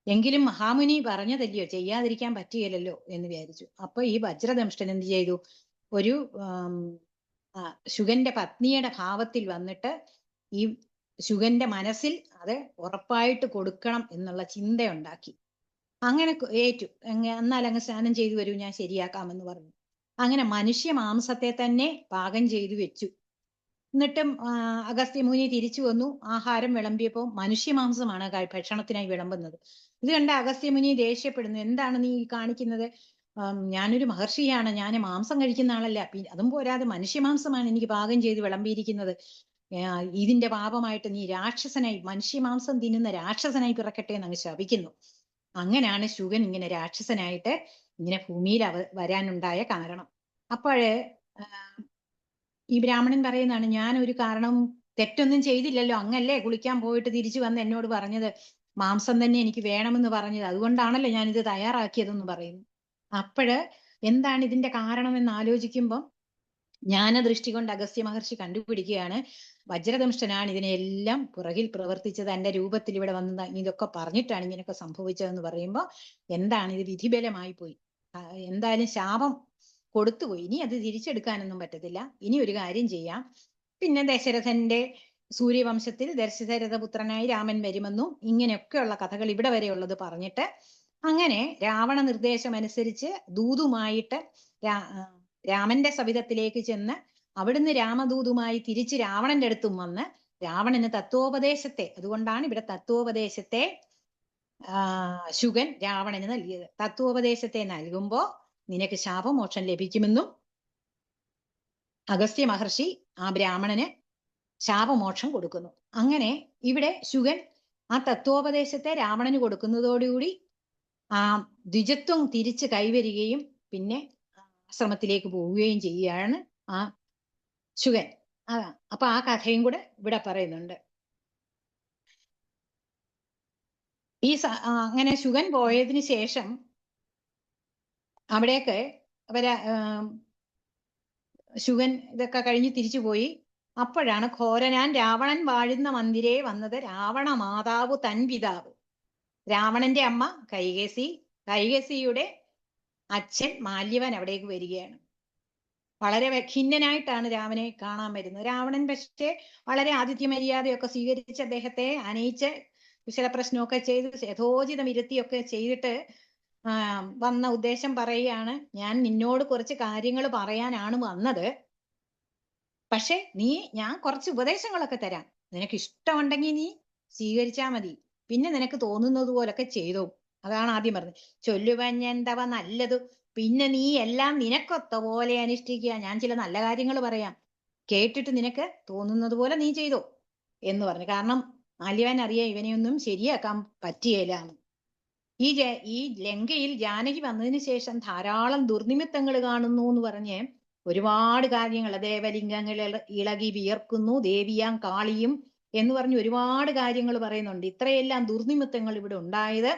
എങ്കിലും മഹാമുനി പറഞ്ഞതല്ലയോ, ചെയ്യാതിരിക്കാൻ പറ്റുകയില്ലല്ലോ എന്ന് വിചാരിച്ചു. അപ്പൊ ഈ വജ്രദംഷ്ടൻ എന്ത് ചെയ്തു? ഒരു ശുഗന്റെ പത്നിയുടെ ഭാവത്തിൽ വന്നിട്ട് ഈ ശുഗന്റെ മനസ്സിൽ അത് ഉറപ്പായിട്ട് കൊടുക്കണം എന്നുള്ള ചിന്തയുണ്ടാക്കി. അങ്ങനെ ഏറ്റു. എന്നാൽ അങ്ങ് സ്നാനം ചെയ്തു വരൂ, ഞാൻ ശരിയാക്കാമെന്ന് പറഞ്ഞു. അങ്ങനെ മനുഷ്യ മാംസത്തെ തന്നെ പാകം ചെയ്തു വെച്ചു. എന്നിട്ടും അഗസ്ത്യമുനി തിരിച്ചു വന്നു. ആഹാരം വിളമ്പിയപ്പോൾ മനുഷ്യമാംസമാണ് ഭക്ഷണത്തിനായി വിളമ്പുന്നത്. ഇത് കണ്ട അഗസ്ത്യമുനി ദേഷ്യപ്പെടുന്നു. എന്താണ് നീ കാണിക്കുന്നത്? ഞാനൊരു മഹർഷിയാണ്, ഞാൻ മാംസം കഴിക്കുന്ന ആളല്ല. അതും പോരാതെ മനുഷ്യമാംസമാണ് എനിക്ക് പാകം ചെയ്ത് വിളമ്പിയിരിക്കുന്നത്. ഇതിന്റെ പാപമായിട്ട് നീ രാക്ഷസനായി, മനുഷ്യമാംസം തിന്നുന്ന രാക്ഷസനായി പിറക്കട്ടെ എന്ന് അങ്ങ് ശപിക്കുന്നു. അങ്ങനെയാണ് ശുഗൻ ഇങ്ങനെ രാക്ഷസനായിട്ട് ഇങ്ങനെ ഭൂമിയിൽ വരാനുണ്ടായ കാരണം. അപ്പോഴ് ഈ ബ്രാഹ്മണൻ പറയുന്നതാണ്, ഞാൻ ഒരു കാരണം തെറ്റൊന്നും ചെയ്തില്ലല്ലോ, അങ്ങല്ലേ കുളിക്കാൻ പോയിട്ട് തിരിച്ചു വന്ന് എന്നോട് പറഞ്ഞത് മാംസം തന്നെ എനിക്ക് വേണമെന്ന് പറഞ്ഞത്, അതുകൊണ്ടാണല്ലോ ഞാനിത് തയ്യാറാക്കിയതെന്ന് പറയുന്നു. അപ്പോഴ് എന്താണ് ഇതിന്റെ കാരണമെന്ന് ആലോചിക്കുമ്പം ജ്ഞാനദൃഷ്ടി കൊണ്ട് അഗസ്ത്യ മഹർഷി കണ്ടുപിടിക്കുകയാണ്, വജ്രദംഷ്ടനാണ് ഇതിനെല്ലാം പുറകിൽ പ്രവർത്തിച്ചത്, എന്റെ രൂപത്തിൽ ഇവിടെ വന്ന് ഇതൊക്കെ പറഞ്ഞിട്ടാണ് ഇങ്ങനെയൊക്കെ സംഭവിച്ചതെന്ന് പറയുമ്പോൾ, എന്താണ് ഇത് വിധിബലമായി പോയി, എന്തായാലും ശാപം കൊടുത്തുപോയി, ഇനി അത് തിരിച്ചെടുക്കാനൊന്നും പറ്റത്തില്ല. ഇനി ഒരു കാര്യം ചെയ്യാം. പിന്നെ ദശരഥന്റെ സൂര്യവംശത്തിൽ ദശരഥപുത്രനായി രാമൻ വരുമെന്നും ഇങ്ങനെയൊക്കെയുള്ള കഥകൾ ഇവിടെ വരെയുള്ളത് പറഞ്ഞിട്ട്, അങ്ങനെ രാവണ നിർദ്ദേശം അനുസരിച്ച് ദൂതുമായിട്ട് രാമന്റെ സവിധത്തിലേക്ക് ചെന്ന് അവിടുന്ന് രാമദൂതുമായി തിരിച്ച് രാവണന്റെ അടുത്തും വന്ന് രാവണന് തത്വോപദേശത്തെ, അതുകൊണ്ടാണ് ഇവിടെ തത്വോപദേശത്തെ ശുഗൻ രാവണന് നൽകിയത്. തത്വോപദേശത്തെ നൽകുമ്പോ നിനക്ക് ശാപമോക്ഷം ലഭിക്കുമെന്നും അഗസ്ത്യ മഹർഷി ആ ബ്രാഹ്മണന് ശാപമോക്ഷം കൊടുക്കുന്നു. അങ്ങനെ ഇവിടെ ശുഗൻ ആ തത്വോപദേശത്തെ രാവണന് കൊടുക്കുന്നതോടുകൂടി ആ ദ്വിജത്വം തിരിച്ച് കൈവരികയും പിന്നെ ആശ്രമത്തിലേക്ക് പോവുകയും ചെയ്യുകയാണ് ആ ശുഗൻ. അപ്പൊ ആ കഥയും കൂടെ ഇവിടെ പറയുന്നുണ്ട്. ഈ അങ്ങനെ ശുഗൻ പോയതിനു ശേഷം അവിടേക്ക് ശുഗൻ ഇതൊക്കെ കഴിഞ്ഞ് തിരിച്ചു പോയി. അപ്പോഴാണ് ഘോരനാൻ രാവണൻ വാഴുന്ന മന്ദിരേ വന്നത് രാവണ മാതാവ് തൻ പിതാവ്. രാവണന്റെ അമ്മ കൈകേസി, കൈകേസിയുടെ അച്ഛൻ മാല്യവൻ അവിടേക്ക് വരികയാണ്. വളരെ ഖിന്നനായിട്ടാണ് രാമനെ കാണാൻ വരുന്നത്. രാവണൻ പക്ഷേ വളരെ ആതിഥ്യ മര്യാദയൊക്കെ സ്വീകരിച്ച് അദ്ദേഹത്തെ അനയിച്ച് കുശലപ്രശ്നമൊക്കെ ചെയ്ത് യഥോചിതം ഇരുത്തിയൊക്കെ ചെയ്തിട്ട് വന്ന ഉദ്ദേശം പറയുകയാണ്, ഞാൻ നിന്നോട് കുറച്ച് കാര്യങ്ങൾ പറയാനാണ് വന്നത്, പക്ഷെ ഞാൻ കുറച്ച് ഉപദേശങ്ങളൊക്കെ തരാം, നിനക്ക് ഇഷ്ടമുണ്ടെങ്കിൽ നീ സ്വീകരിച്ചാ മതി, പിന്നെ നിനക്ക് തോന്നുന്നത് പോലൊക്കെ ചെയ്തോ. അതാണ് ആദ്യം പറഞ്ഞത്. ചൊല്ലുവഞ്ഞെന്തവ നല്ലതു, പിന്നെ നീ എല്ലാം നിനക്കൊത്ത പോലെ അനുഷ്ഠിക്കുക. ഞാൻ ചില നല്ല കാര്യങ്ങൾ പറയാം, കേട്ടിട്ട് നിനക്ക് തോന്നുന്നത് പോലെ നീ ചെയ്തോ എന്ന് പറഞ്ഞു. കാരണം മാല്യവാൻ അറിയാം ഇവനെയൊന്നും ശരിയാക്കാൻ പറ്റിയേല. ഈ ലങ്കയിൽ ജാനകി വന്നതിന് ശേഷം ധാരാളം ദുർനിമിത്തങ്ങൾ കാണുന്നു എന്ന് പറഞ്ഞ് ഒരുപാട് കാര്യങ്ങൾ, ദേവലിംഗങ്ങൾ ഇളകി വിയർക്കുന്നു, ദേവിയാം കാളിയും എന്ന് പറഞ്ഞ് ഒരുപാട് കാര്യങ്ങൾ പറയുന്നുണ്ട്. ഇത്രയെല്ലാം ദുർനിമിത്തങ്ങൾ ഇവിടെ ഉണ്ടായത്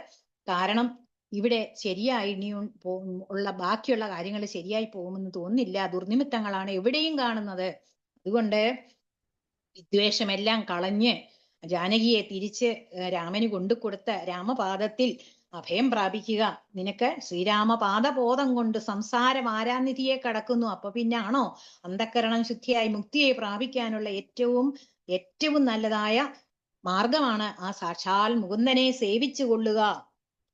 കാരണം ഇവിടെ ശരിയായി ഇനി ഉള്ള ബാക്കിയുള്ള കാര്യങ്ങൾ ശരിയായി പോകുമെന്ന് തോന്നുന്നില്ല. ദുർനിമിത്തങ്ങളാണ് എവിടെയും കാണുന്നത്. അതുകൊണ്ട് വിദ്വേഷമെല്ലാം കളഞ്ഞ് ജാനകിയെ തിരിച്ച് രാമന് കൊണ്ടുകൊടുത്ത രാമപാദത്തിൽ അഭയം പ്രാപിക്കുക. നിനക്ക് ശ്രീരാമപാദബോധം കൊണ്ട് സംസാരം ആരാനിധിയെ കടക്കുന്നു. അപ്പൊ പിന്നാണോ അന്ധക്കരണം ശുദ്ധിയായി മുക്തിയെ പ്രാപിക്കാനുള്ള ഏറ്റവും നല്ലതായ മാർഗമാണ് ആ സാക്ഷാൽ മുകുന്ദനെ സേവിച്ചു കൊള്ളുക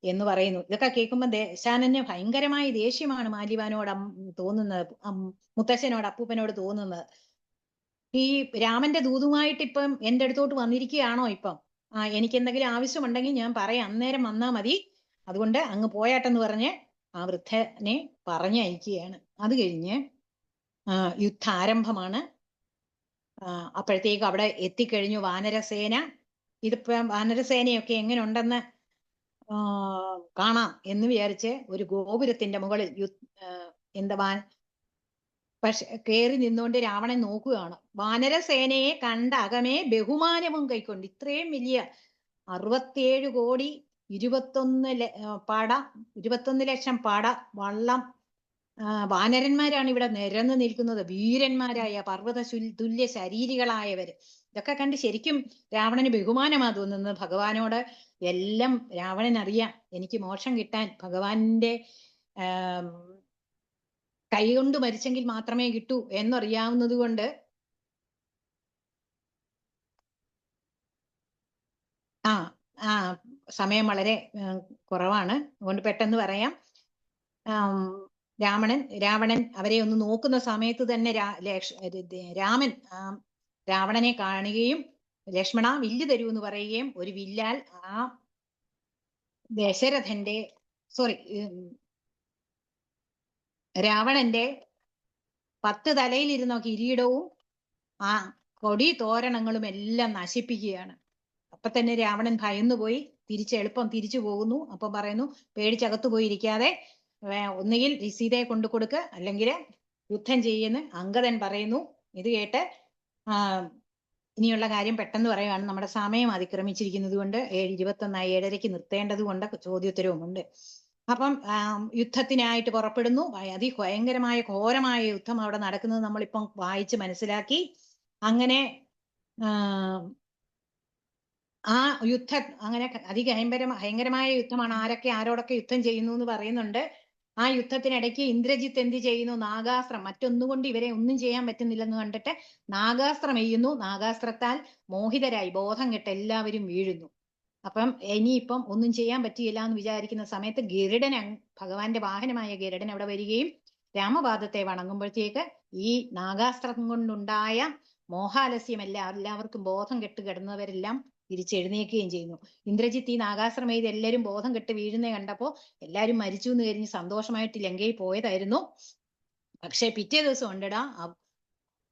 എന്ന് പറയുന്നു. ഇതൊക്കെ കേൾക്കുമ്പോൾ ദശാനന് ഭയങ്കരമായ ദേഷ്യമാണ് മാല്യവാനോട് തോന്നുന്നത്, മുത്തശ്ശനോട് അപ്പൂപ്പനോട് തോന്നുന്നത്. ഈ രാമന്റെ ദൂതുമായിട്ട് ഇപ്പം എന്റെ അടുത്തോട്ട് വന്നിരിക്കുകയാണോ ഇപ്പം? എനിക്ക് എന്തെങ്കിലും ആവശ്യമുണ്ടെങ്കിൽ ഞാൻ പറയാം, അന്നേരം വന്നാ മതി, അതുകൊണ്ട് അങ്ങ് പോയാട്ടെന്ന് പറഞ്ഞ് ആ വൃദ്ധനെ പറഞ്ഞയക്കുകയാണ്. അത് കഴിഞ്ഞ് യുദ്ധാരംഭമാണ്. അപ്പോഴത്തേക്ക് അവിടെ എത്തിക്കഴിഞ്ഞു വാനരസേന. ഇതിപ്പം വാനരസേനയൊക്കെ എങ്ങനെ ഉണ്ടെന്ന് കാണാം എന്ന് വിചാരിച്ച് ഒരു ഗോപുരത്തിന്റെ മുകളിൽ പക്ഷെ കയറി നിന്നുകൊണ്ട് രാവണൻ നോക്കുകയാണ്. വാനരസേനയെ കണ്ട അകമേ ബഹുമാനവും കൈക്കൊണ്ട്. ഇത്രയും വലിയ 67 കോടി 21 ലക്ഷം പട വള്ളം വാനരന്മാരാണ് ഇവിടെ നിരന്നു നിൽക്കുന്നത്. വീരന്മാരായ പർവ്വത തുല്യ ശരീരികളായവര്. ഇതൊക്കെ കണ്ട് ശരിക്കും രാവണന് ബഹുമാനമാ തോന്നുന്നത്. ഭഗവാനോട് എല്ലാം രാവണൻ അറിയാം. എനിക്ക് മോക്ഷം കിട്ടാൻ ഭഗവാന്റെ കൈകൊണ്ട് മരിച്ചെങ്കിൽ മാത്രമേ കിട്ടൂ എന്നറിയാവുന്നത് കൊണ്ട് സമയം വളരെ കുറവാണ്, അതുകൊണ്ട് പെട്ടെന്ന് പറയാം. രാവണൻ അവരെ ഒന്ന് നോക്കുന്ന സമയത്ത് തന്നെ രാമൻ രാവണനെ കാണുകയും ലക്ഷ്മണ വില്ല് തരൂ എന്ന് പറയുകയും ഒരു വില്ലാൽ ആ രാവണന്റെ 10 തലയിലിരുന്ന കിരീടവും ആ കൊടി തോരണങ്ങളും എല്ലാം നശിപ്പിക്കുകയാണ്. അപ്പൊ തന്നെ രാവണൻ ഭയന്നുപോയി എളുപ്പം തിരിച്ചു പോകുന്നു. അപ്പൊ പറയുന്നു, പേടിച്ചകത്തു പോയിരിക്കാതെ ഒന്നുകിൽ സീതയെ കൊണ്ടു കൊടുക്ക്, അല്ലെങ്കിൽ യുദ്ധം ചെയ്യുന്ന അംഗദൻ പറയുന്നു. ഇത് കേട്ട് ഇനിയുള്ള കാര്യം പെട്ടെന്ന് പറയുകയാണ്. നമ്മുടെ സമയം അതിക്രമിച്ചിരിക്കുന്നത് കൊണ്ട് 7:21 7:30 നിർത്തേണ്ടത് കൊണ്ട് ചോദ്യോത്തരവുമുണ്ട്. അപ്പം യുദ്ധത്തിനായിട്ട് പുറപ്പെടുന്നു. അതിഭയങ്കരമായ ഘോരമായ യുദ്ധം അവിടെ നടക്കുന്നത് നമ്മളിപ്പം വായിച്ച് മനസ്സിലാക്കി. അങ്ങനെ ആ യുദ്ധം അങ്ങനെ ഭയങ്കരമായ യുദ്ധമാണ്. ആരോടൊക്കെ യുദ്ധം ചെയ്യുന്നു എന്ന് പറയുന്നുണ്ട്. ആ യുദ്ധത്തിനിടയ്ക്ക് ഇന്ദ്രജിത്ത് എന്ത് ചെയ്യുന്നു? നാഗാസ്ത്രം, മറ്റൊന്നുകൊണ്ട് ഇവരെ ഒന്നും ചെയ്യാൻ പറ്റുന്നില്ലെന്ന് കണ്ടിട്ട് നാഗാസ്ത്രം എയ്യുന്നു. നാഗാസ്ത്രത്താൽ മോഹിതരായി ബോധം കെട്ട് എല്ലാവരും വീഴുന്നു. അപ്പം ഇനിയിപ്പം ഒന്നും ചെയ്യാൻ പറ്റിയില്ല എന്ന് വിചാരിക്കുന്ന സമയത്ത് ഗരുഡൻ, ഭഗവാന്റെ വാഹനമായ ഗരുഡൻ അവിടെ വരികയും രാമപാദത്തെ വണങ്ങുമ്പോഴത്തേക്ക് ഈ നാഗാസ്ത്രം കൊണ്ടുണ്ടായ എല്ലാവർക്കും ബോധം കെട്ട് കിടന്നവരെല്ലാം തിരിച്ചെഴുന്നേൽക്കുകയും ചെയ്യുന്നു. ഇന്ദ്രജിത്ത് ഈ നാഗാസ്ത്രം എയ്ത് എല്ലാവരും ബോധം കെട്ട് വീഴുന്നേ കണ്ടപ്പോ എല്ലാവരും മരിച്ചു എന്ന് കഴിഞ്ഞ് സന്തോഷമായിട്ട് ലങ്കയിൽ പോയതായിരുന്നു. പക്ഷെ പിറ്റേ ദിവസം ഉണ്ടടാ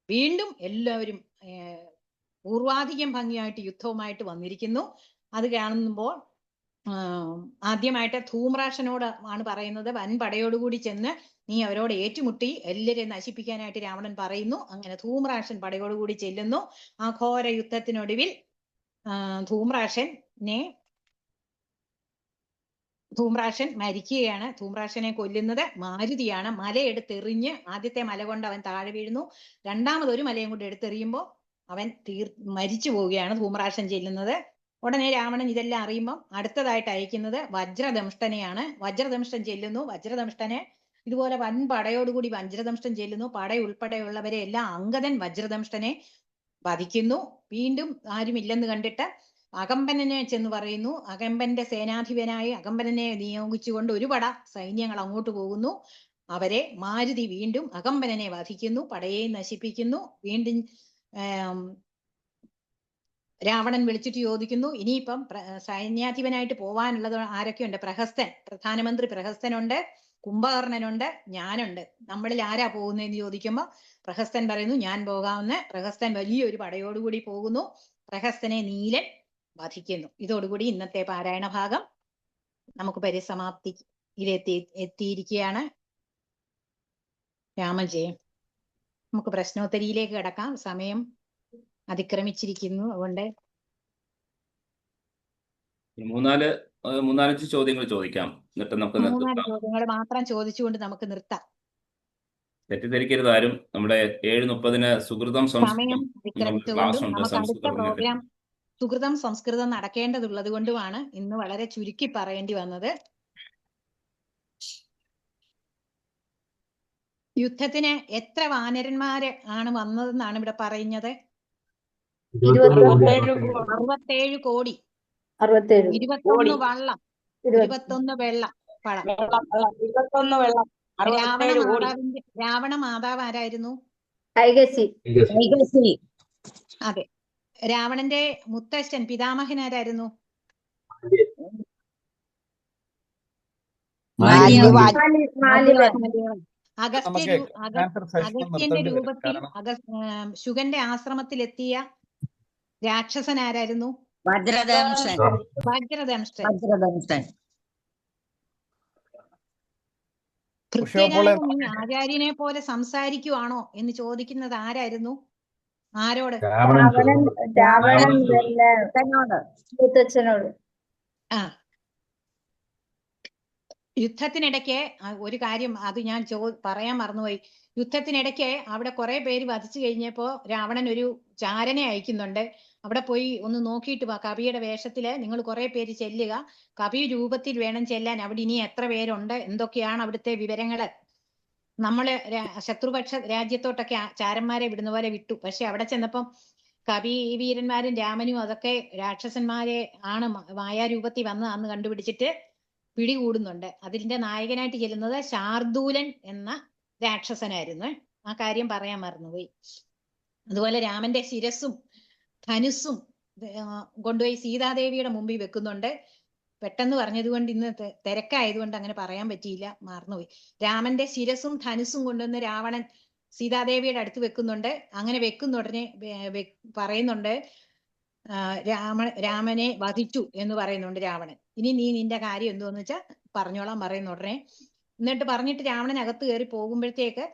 വീണ്ടും എല്ലാവരും പൂർവാധികം ഭംഗിയായിട്ട് യുദ്ധവുമായിട്ട് വന്നിരിക്കുന്നു. അത് കാണുമ്പോൾ ആദ്യമായിട്ട് ധൂമ്രാക്ഷനോട് ആണ് പറയുന്നത്, വൻ പടയോടുകൂടി ചെന്ന് നീ അവരോട് ഏറ്റുമുട്ടി എല്ലാവരെയും നശിപ്പിക്കാനായിട്ട് രാവണൻ പറയുന്നു. അങ്ങനെ ധൂമ്രാക്ഷൻ പടയോടുകൂടി ചെല്ലുന്നു. ആ ഘോര യുദ്ധത്തിനൊടുവിൽ ധൂമ്രാക്ഷൻ മരിക്കുകയാണ്. ധൂമ്രാക്ഷനെ കൊല്ലുന്നത് മാരുതിയാണ്. മലയെടുത്തെറിഞ്ഞ് ആദ്യത്തെ മല കൊണ്ട് അവൻ താഴെ വീഴുന്നു. രണ്ടാമതൊരു മലയും കൊണ്ട് എടുത്തെറിയുമ്പോൾ അവൻ മരിച്ചു പോവുകയാണ് ധൂമ്രാക്ഷൻ ചെല്ലുന്നത്. ഉടനെ രാവണൻ ഇതെല്ലാം അറിയുമ്പം അടുത്തതായിട്ട് അയക്കുന്നത് വജ്രദംഷ്ടനെയാണ്. വജ്രദംഷ്ടൻ ചെല്ലുന്നു. വജ്രദംഷ്ടനെ ഇതുപോലെ വൻ പടയോടുകൂടി വജ്രദംഷ്ടൻ ചെല്ലുന്നു. പട ഉൾപ്പെടെയുള്ളവരെ എല്ലാം അംഗദൻ വജ്രദംഷ്ടനെ വധിക്കുന്നു. വീണ്ടും ആരുമില്ലെന്ന് കണ്ടിട്ട് അകമ്പനെ ചെന്ന് പറയുന്നു. അകമ്പന്റെ സേനാധിപനായി അകമ്പനെ നിയോഗിച്ചുകൊണ്ട് ഒരു പട സൈന്യങ്ങൾ അങ്ങോട്ട് പോകുന്നു. അവരെ മാരുതി വീണ്ടും അകമ്പനെ വധിക്കുന്നു, പടയെ നശിപ്പിക്കുന്നു. വീണ്ടും രാവണൻ വിളിച്ചിട്ട് ചോദിക്കുന്നു, ഇനിയിപ്പം സൈന്യാധിപനായിട്ട് പോവാനുള്ളത് ആരൊക്കെയുണ്ട്? പ്രഹസ്തൻ, പ്രധാനമന്ത്രി പ്രഹസ്തനുണ്ട്, കുംഭകർണനുണ്ട്, ഞാനുണ്ട്. നമ്മളിൽ ആരാ പോകുന്നതെന്ന് ചോദിക്കുമ്പോൾ പ്രഹസ്തൻ പറയുന്നു ഞാൻ പോകാമെന്ന്. പ്രഹസ്തൻ വലിയൊരു പടയോടുകൂടി പോകുന്നു. പ്രഹസ്തനെ നീലൻ വധിക്കുന്നു. ഇതോടുകൂടി ഇന്നത്തെ പാരായണ ഭാഗം നമുക്ക് എത്തിയിരിക്കുകയാണ്. രാമജയം. നമുക്ക് പ്രശ്നോത്തരിയിലേക്ക് കിടക്കാം. സമയം അതിക്രമിച്ചിരിക്കുന്നു. അതുകൊണ്ട് മൂന്നാലഞ്ച് ചോദ്യങ്ങൾ ചോദിക്കാം, എന്നിട്ട് നമുക്ക് 3-4 നിർത്താം. ചോദ്യങ്ങൾ മാത്രം ചോദിച്ചുകൊണ്ട് നമുക്ക് നിർത്താം. തെറ്റിദ്ധരിക്കരുത് ആരും. നമ്മുടെ 7:30 സുഹൃതം സമയം സംസ്കൃതം അതിക്രമിച്ചുകൊണ്ടും ക്ലാസ് ഉണ്ട്. നമുക്ക് അടുത്ത സംസ്കൃതം പ്രോഗ്രാം സുഹൃതം സംസ്കൃതം നടക്കേണ്ടതുള്ളത് കൊണ്ടുമാണ് ഇന്ന് വളരെ ചുരുക്കി പറയേണ്ടി വന്നത്. യുദ്ധത്തിന് എത്ര വാനരന്മാര് ആണ് വന്നതെന്നാണ് ഇവിടെ പറയുന്നത്? 67 കോടി. 21 വള്ളം, 21 വെള്ളം പഴം. രാവണ മാതാവ് ആരായിരുന്നു? അതെ. രാവണന്റെ മുത്തശ്ശൻ പിതാമഹൻ ആരായിരുന്നു? അഗസ്ത്യന്റെ രൂപത്തിൽ ശുഗന്റെ ആശ്രമത്തിലെത്തിയ രാക്ഷസൻ ആരായിരുന്നു? വജ്രദംശൻ. കൃത്യനായ നീ ആചാര്യനെ പോലെ സംസാരിക്കുവാണോ എന്ന് ചോദിക്കുന്നത് ആരായിരുന്നു? ആരോട്? ആ, യുദ്ധത്തിനിടയ്ക്ക് ഒരു കാര്യം അത് ഞാൻ പറയാൻ മറന്നുപോയി. യുദ്ധത്തിനിടയ്ക്ക് അവിടെ കുറെ പേര് വധിച്ചു കഴിഞ്ഞപ്പോ രാവണൻ ഒരു ചാരനെ അയക്കുന്നുണ്ട്. അവിടെ പോയി ഒന്ന് നോക്കിയിട്ട് വാ, കവിയുടെ വേഷത്തില് നിങ്ങൾ കുറെ പേര് ചെല്ലുക, കവി രൂപത്തിൽ വേണം ചെല്ലാൻ. അവിടെ ഇനി എത്ര പേരുണ്ട്, എന്തൊക്കെയാണ് അവിടുത്തെ വിവരങ്ങള്. നമ്മള് ശത്രുപക്ഷ രാജ്യത്തോട്ടൊക്കെ ചാരന്മാരെ വിടുന്ന പോലെ വിട്ടു. പക്ഷെ അവിടെ ചെന്നപ്പം കവി വീരന്മാരും രാമനും അതൊക്കെ രാക്ഷസന്മാരെ ആണ് മായാരൂപത്തിൽ വന്ന് അന്ന് കണ്ടുപിടിച്ചിട്ട് പിടികൂടുന്നുണ്ട്. അതിന്റെ നായകനായിട്ട് ചെല്ലുന്നത് ശാർദൂലൻ എന്ന രാക്ഷസനായിരുന്നു. ആ കാര്യം പറയാൻ മറന്നുപോയി. അതുപോലെ രാമന്റെ ശിരസ്സും ധനുസ്സും കൊണ്ടുപോയി സീതാദേവിയുടെ മുമ്പിൽ വെക്കുന്നുണ്ട്. പെട്ടെന്ന് പറഞ്ഞതുകൊണ്ട് ഇന്ന് തിരക്കായതുകൊണ്ട് അങ്ങനെ പറയാൻ പറ്റിയില്ല, മറന്നുപോയി. രാമന്റെ ശിരസ്സും ധനുസ്സും കൊണ്ടുവന്ന് രാവണൻ സീതാദേവിയുടെ അടുത്ത് വെക്കുന്നുണ്ട്. അങ്ങനെ വെക്കുന്ന ഉടനെ പറയുന്നുണ്ട് രാമനെ വധിച്ചു എന്ന് പറയുന്നുണ്ട് രാവണൻ. ഇനി നീ നിന്റെ കാര്യം എന്തോന്ന് വെച്ചാൽ പറഞ്ഞോളാൻ പറയുന്ന ഉടനെ. എന്നിട്ട് പറഞ്ഞിട്ട് രാവണൻ അകത്ത് കയറി പോകുമ്പോഴത്തേക്ക്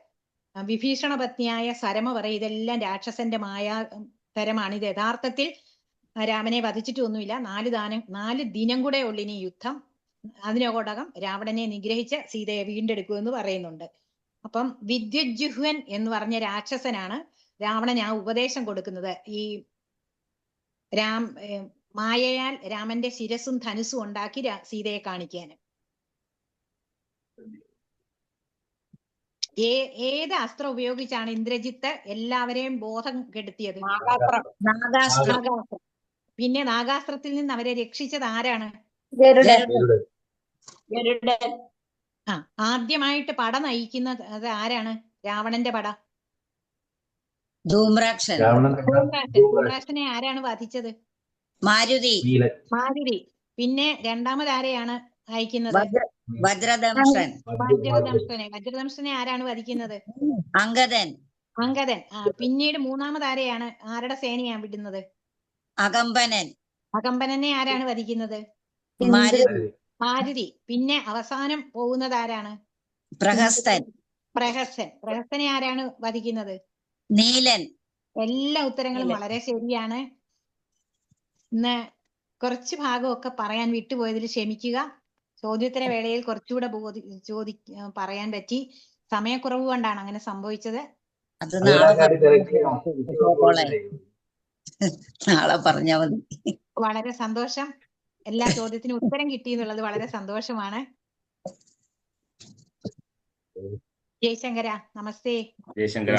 വിഭീഷണ പത്നിയായ സരമ പറയും ഇതെല്ലാം രാക്ഷസന്റെ തരമാണ്. ഇത് യഥാർത്ഥത്തിൽ രാമനെ വധിച്ചിട്ടൊന്നുമില്ല. 4 ദിനം കൂടെ ഉള്ളു ഇനി യുദ്ധം. അതിനോടകം രാവണനെ നിഗ്രഹിച്ച് സീതയെ വീണ്ടെടുക്കുമെന്ന് പറയുന്നുണ്ട്. അപ്പം വിദ്യുജ്ജുഹ്വൻ എന്ന് പറഞ്ഞ രാക്ഷസനാണ് രാവണൻ ആ ഉപദേശം കൊടുക്കുന്നത്. ഈ മായയാൽ രാമന്റെ ശിരസും ധനുസും ഉണ്ടാക്കി സീതയെ കാണിക്കാന്. ഏത് അസ്ത്രം ഉപയോഗിച്ചാണ് ഇന്ദ്രജിത്ത് എല്ലാവരെയും ബോധം കെടുത്തിയത്? നാഗാസ്ത്രം. പിന്നെ നാഗാസ്ത്രത്തിൽ നിന്ന് അവരെ രക്ഷിച്ചത് ആരാണ്? ആദ്യമായിട്ട് പട നയിക്കുന്നത് ആരാണ്? രാവണന്റെ പട ധൂമ്രാക്ഷനെ ആരാണ് വധിച്ചത്? മാരുതി. പിന്നെ രണ്ടാമത് ആരെയാണ് അയക്കുന്നത്? വജ്രദംശനെ ആരാണ് വധിക്കുന്നത്? അങ്കദൻ. പിന്നീട് മൂന്നാമത് ആരെയാണ്, ആരുടെ സേനയാണ് വിടുന്നത്? അകമ്പനെ ആരാണ് വധിക്കുന്നത്? മാരുതി. പിന്നെ അവസാനം പോകുന്നത് ആരാണ്? പ്രഹസ്തനെ ആരാണ് വധിക്കുന്നത്? നീലൻ. എല്ലാ ഉത്തരങ്ങളും വളരെ ശരിയാണ്. ഇന്ന് കുറച്ച് ഭാഗമൊക്കെ പറയാൻ വിട്ടുപോയതിൽ ക്ഷമിക്കുക. ചോദ്യോത്തര വേളയിൽ കുറച്ചുകൂടെ പറയാൻ പറ്റി. സമയക്കുറവ് കൊണ്ടാണ് അങ്ങനെ സംഭവിച്ചത്. നാളെ പറഞ്ഞാൽ മതി. വളരെ സന്തോഷം. എല്ലാ ചോദ്യത്തിനും ഉത്തരം കിട്ടിയെന്നുള്ളത് വളരെ സന്തോഷമാണ്. ജയശങ്കര നമസ്തേ. ജയശങ്കര,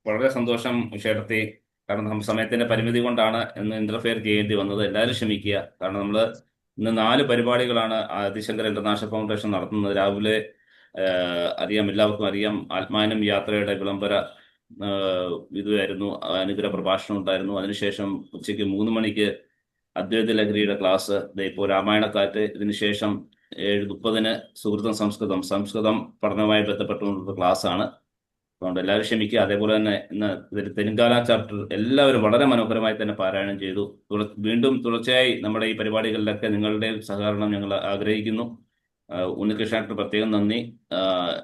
വളരെ സന്തോഷം ചേട്ടത്തി. കാരണം സമയത്തിന്റെ പരിമിതി കൊണ്ടാണ് ഇന്ന് ഇന്റർഫെയർ ചെയ്യേണ്ടി വന്നത്. എല്ലാവരും ക്ഷമിക്കുക. കാരണം നമ്മൾ ഇന്ന് 4 പരിപാടികളാണ് ആദിശങ്കര ഇന്റർനാഷണൽ ഫൗണ്ടേഷൻ നടത്തുന്നത്. രാവിലെ എല്ലാവർക്കും അറിയാം, ആത്മാനം യാത്രയുടെ വിളംബര ഇതായിരുന്നു, അനുഗ്രഹ പ്രഭാഷണം ഉണ്ടായിരുന്നു. അതിനുശേഷം ഉച്ചയ്ക്ക് 3 മണിക്ക് അദ്വൈത ലഹരിയുടെ ക്ലാസ്, ഇപ്പോൾ രാമായണക്കാറ്റ്. ഇതിനുശേഷം 7:30 സുഹൃത്തും സംസ്കൃതം പഠനവുമായി ബന്ധപ്പെട്ടുകൊണ്ടുള്ള ക്ലാസ് ആണ്. അതുകൊണ്ട് എല്ലാവരും ക്ഷമിക്കുക. അതേപോലെ തന്നെ ഇന്ന് തെലുങ്കാന ചാപ്റ്റർ എല്ലാവരും വളരെ മനോഹരമായി തന്നെ പാരായണം ചെയ്തു. വീണ്ടും തുടർച്ചയായി നമ്മുടെ ഈ പരിപാടികളിലൊക്കെ നിങ്ങളുടെ സഹകരണം ഞങ്ങൾ ആഗ്രഹിക്കുന്നു. ഉണ്ണികൃഷ്ണനായിട്ട് പ്രത്യേകം നന്ദി.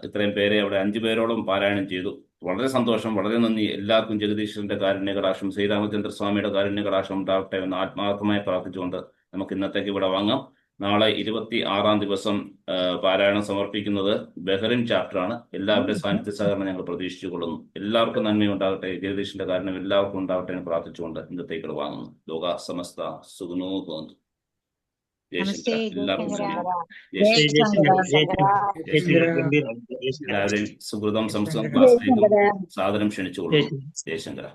ഇത്രയും പേരെ അവിടെ 5 പേരോളം പാരായണം ചെയ്തു. വളരെ സന്തോഷം, വളരെ നന്ദി. എല്ലാവർക്കും ജഗദീശ്വരന്റെ കാരുണ്യ കടാക്ഷം, ശ്രീരാമചന്ദ്ര സ്വാമിയുടെ കാരുണ്യ കടാക്ഷം ഉണ്ടാവട്ടെ എന്ന് ആത്മാർത്ഥമായി പ്രാർത്ഥിച്ചുകൊണ്ട് നമുക്ക് ഇന്നത്തേക്ക് ഇവിടെ വാങ്ങാം. നാളെ 26-ാം ദിവസം പാരായണം സമർപ്പിക്കുന്നത് ബഹറിൻ ചാപ്റ്ററാണ്. എല്ലാവരുടെയും സാന്നിധ്യ സഹകരണം ഞങ്ങൾ പ്രതീക്ഷിച്ചു കൊള്ളുന്നു. എല്ലാവർക്കും നന്മയുണ്ടാകട്ടെ, ജഗദീഷിന്റെ കാരണം എല്ലാവർക്കും ഉണ്ടാകട്ടെ എന്ന് പ്രാർത്ഥിച്ചുകൊണ്ട് ഇന്നത്തേക്ക് വാങ്ങുന്നു. ലോക സമസ്ത സുഖനോ ഭവന്തു. നമസ്തേ, എല്ലാവർക്കും എല്ലാവരെയും സുഹൃതം സംസ്കൃതം ക്ലാസ്സിലേക്ക് സാദരം ക്ഷണിച്ചുകൊള്ളുന്നു. ജയശങ്കര.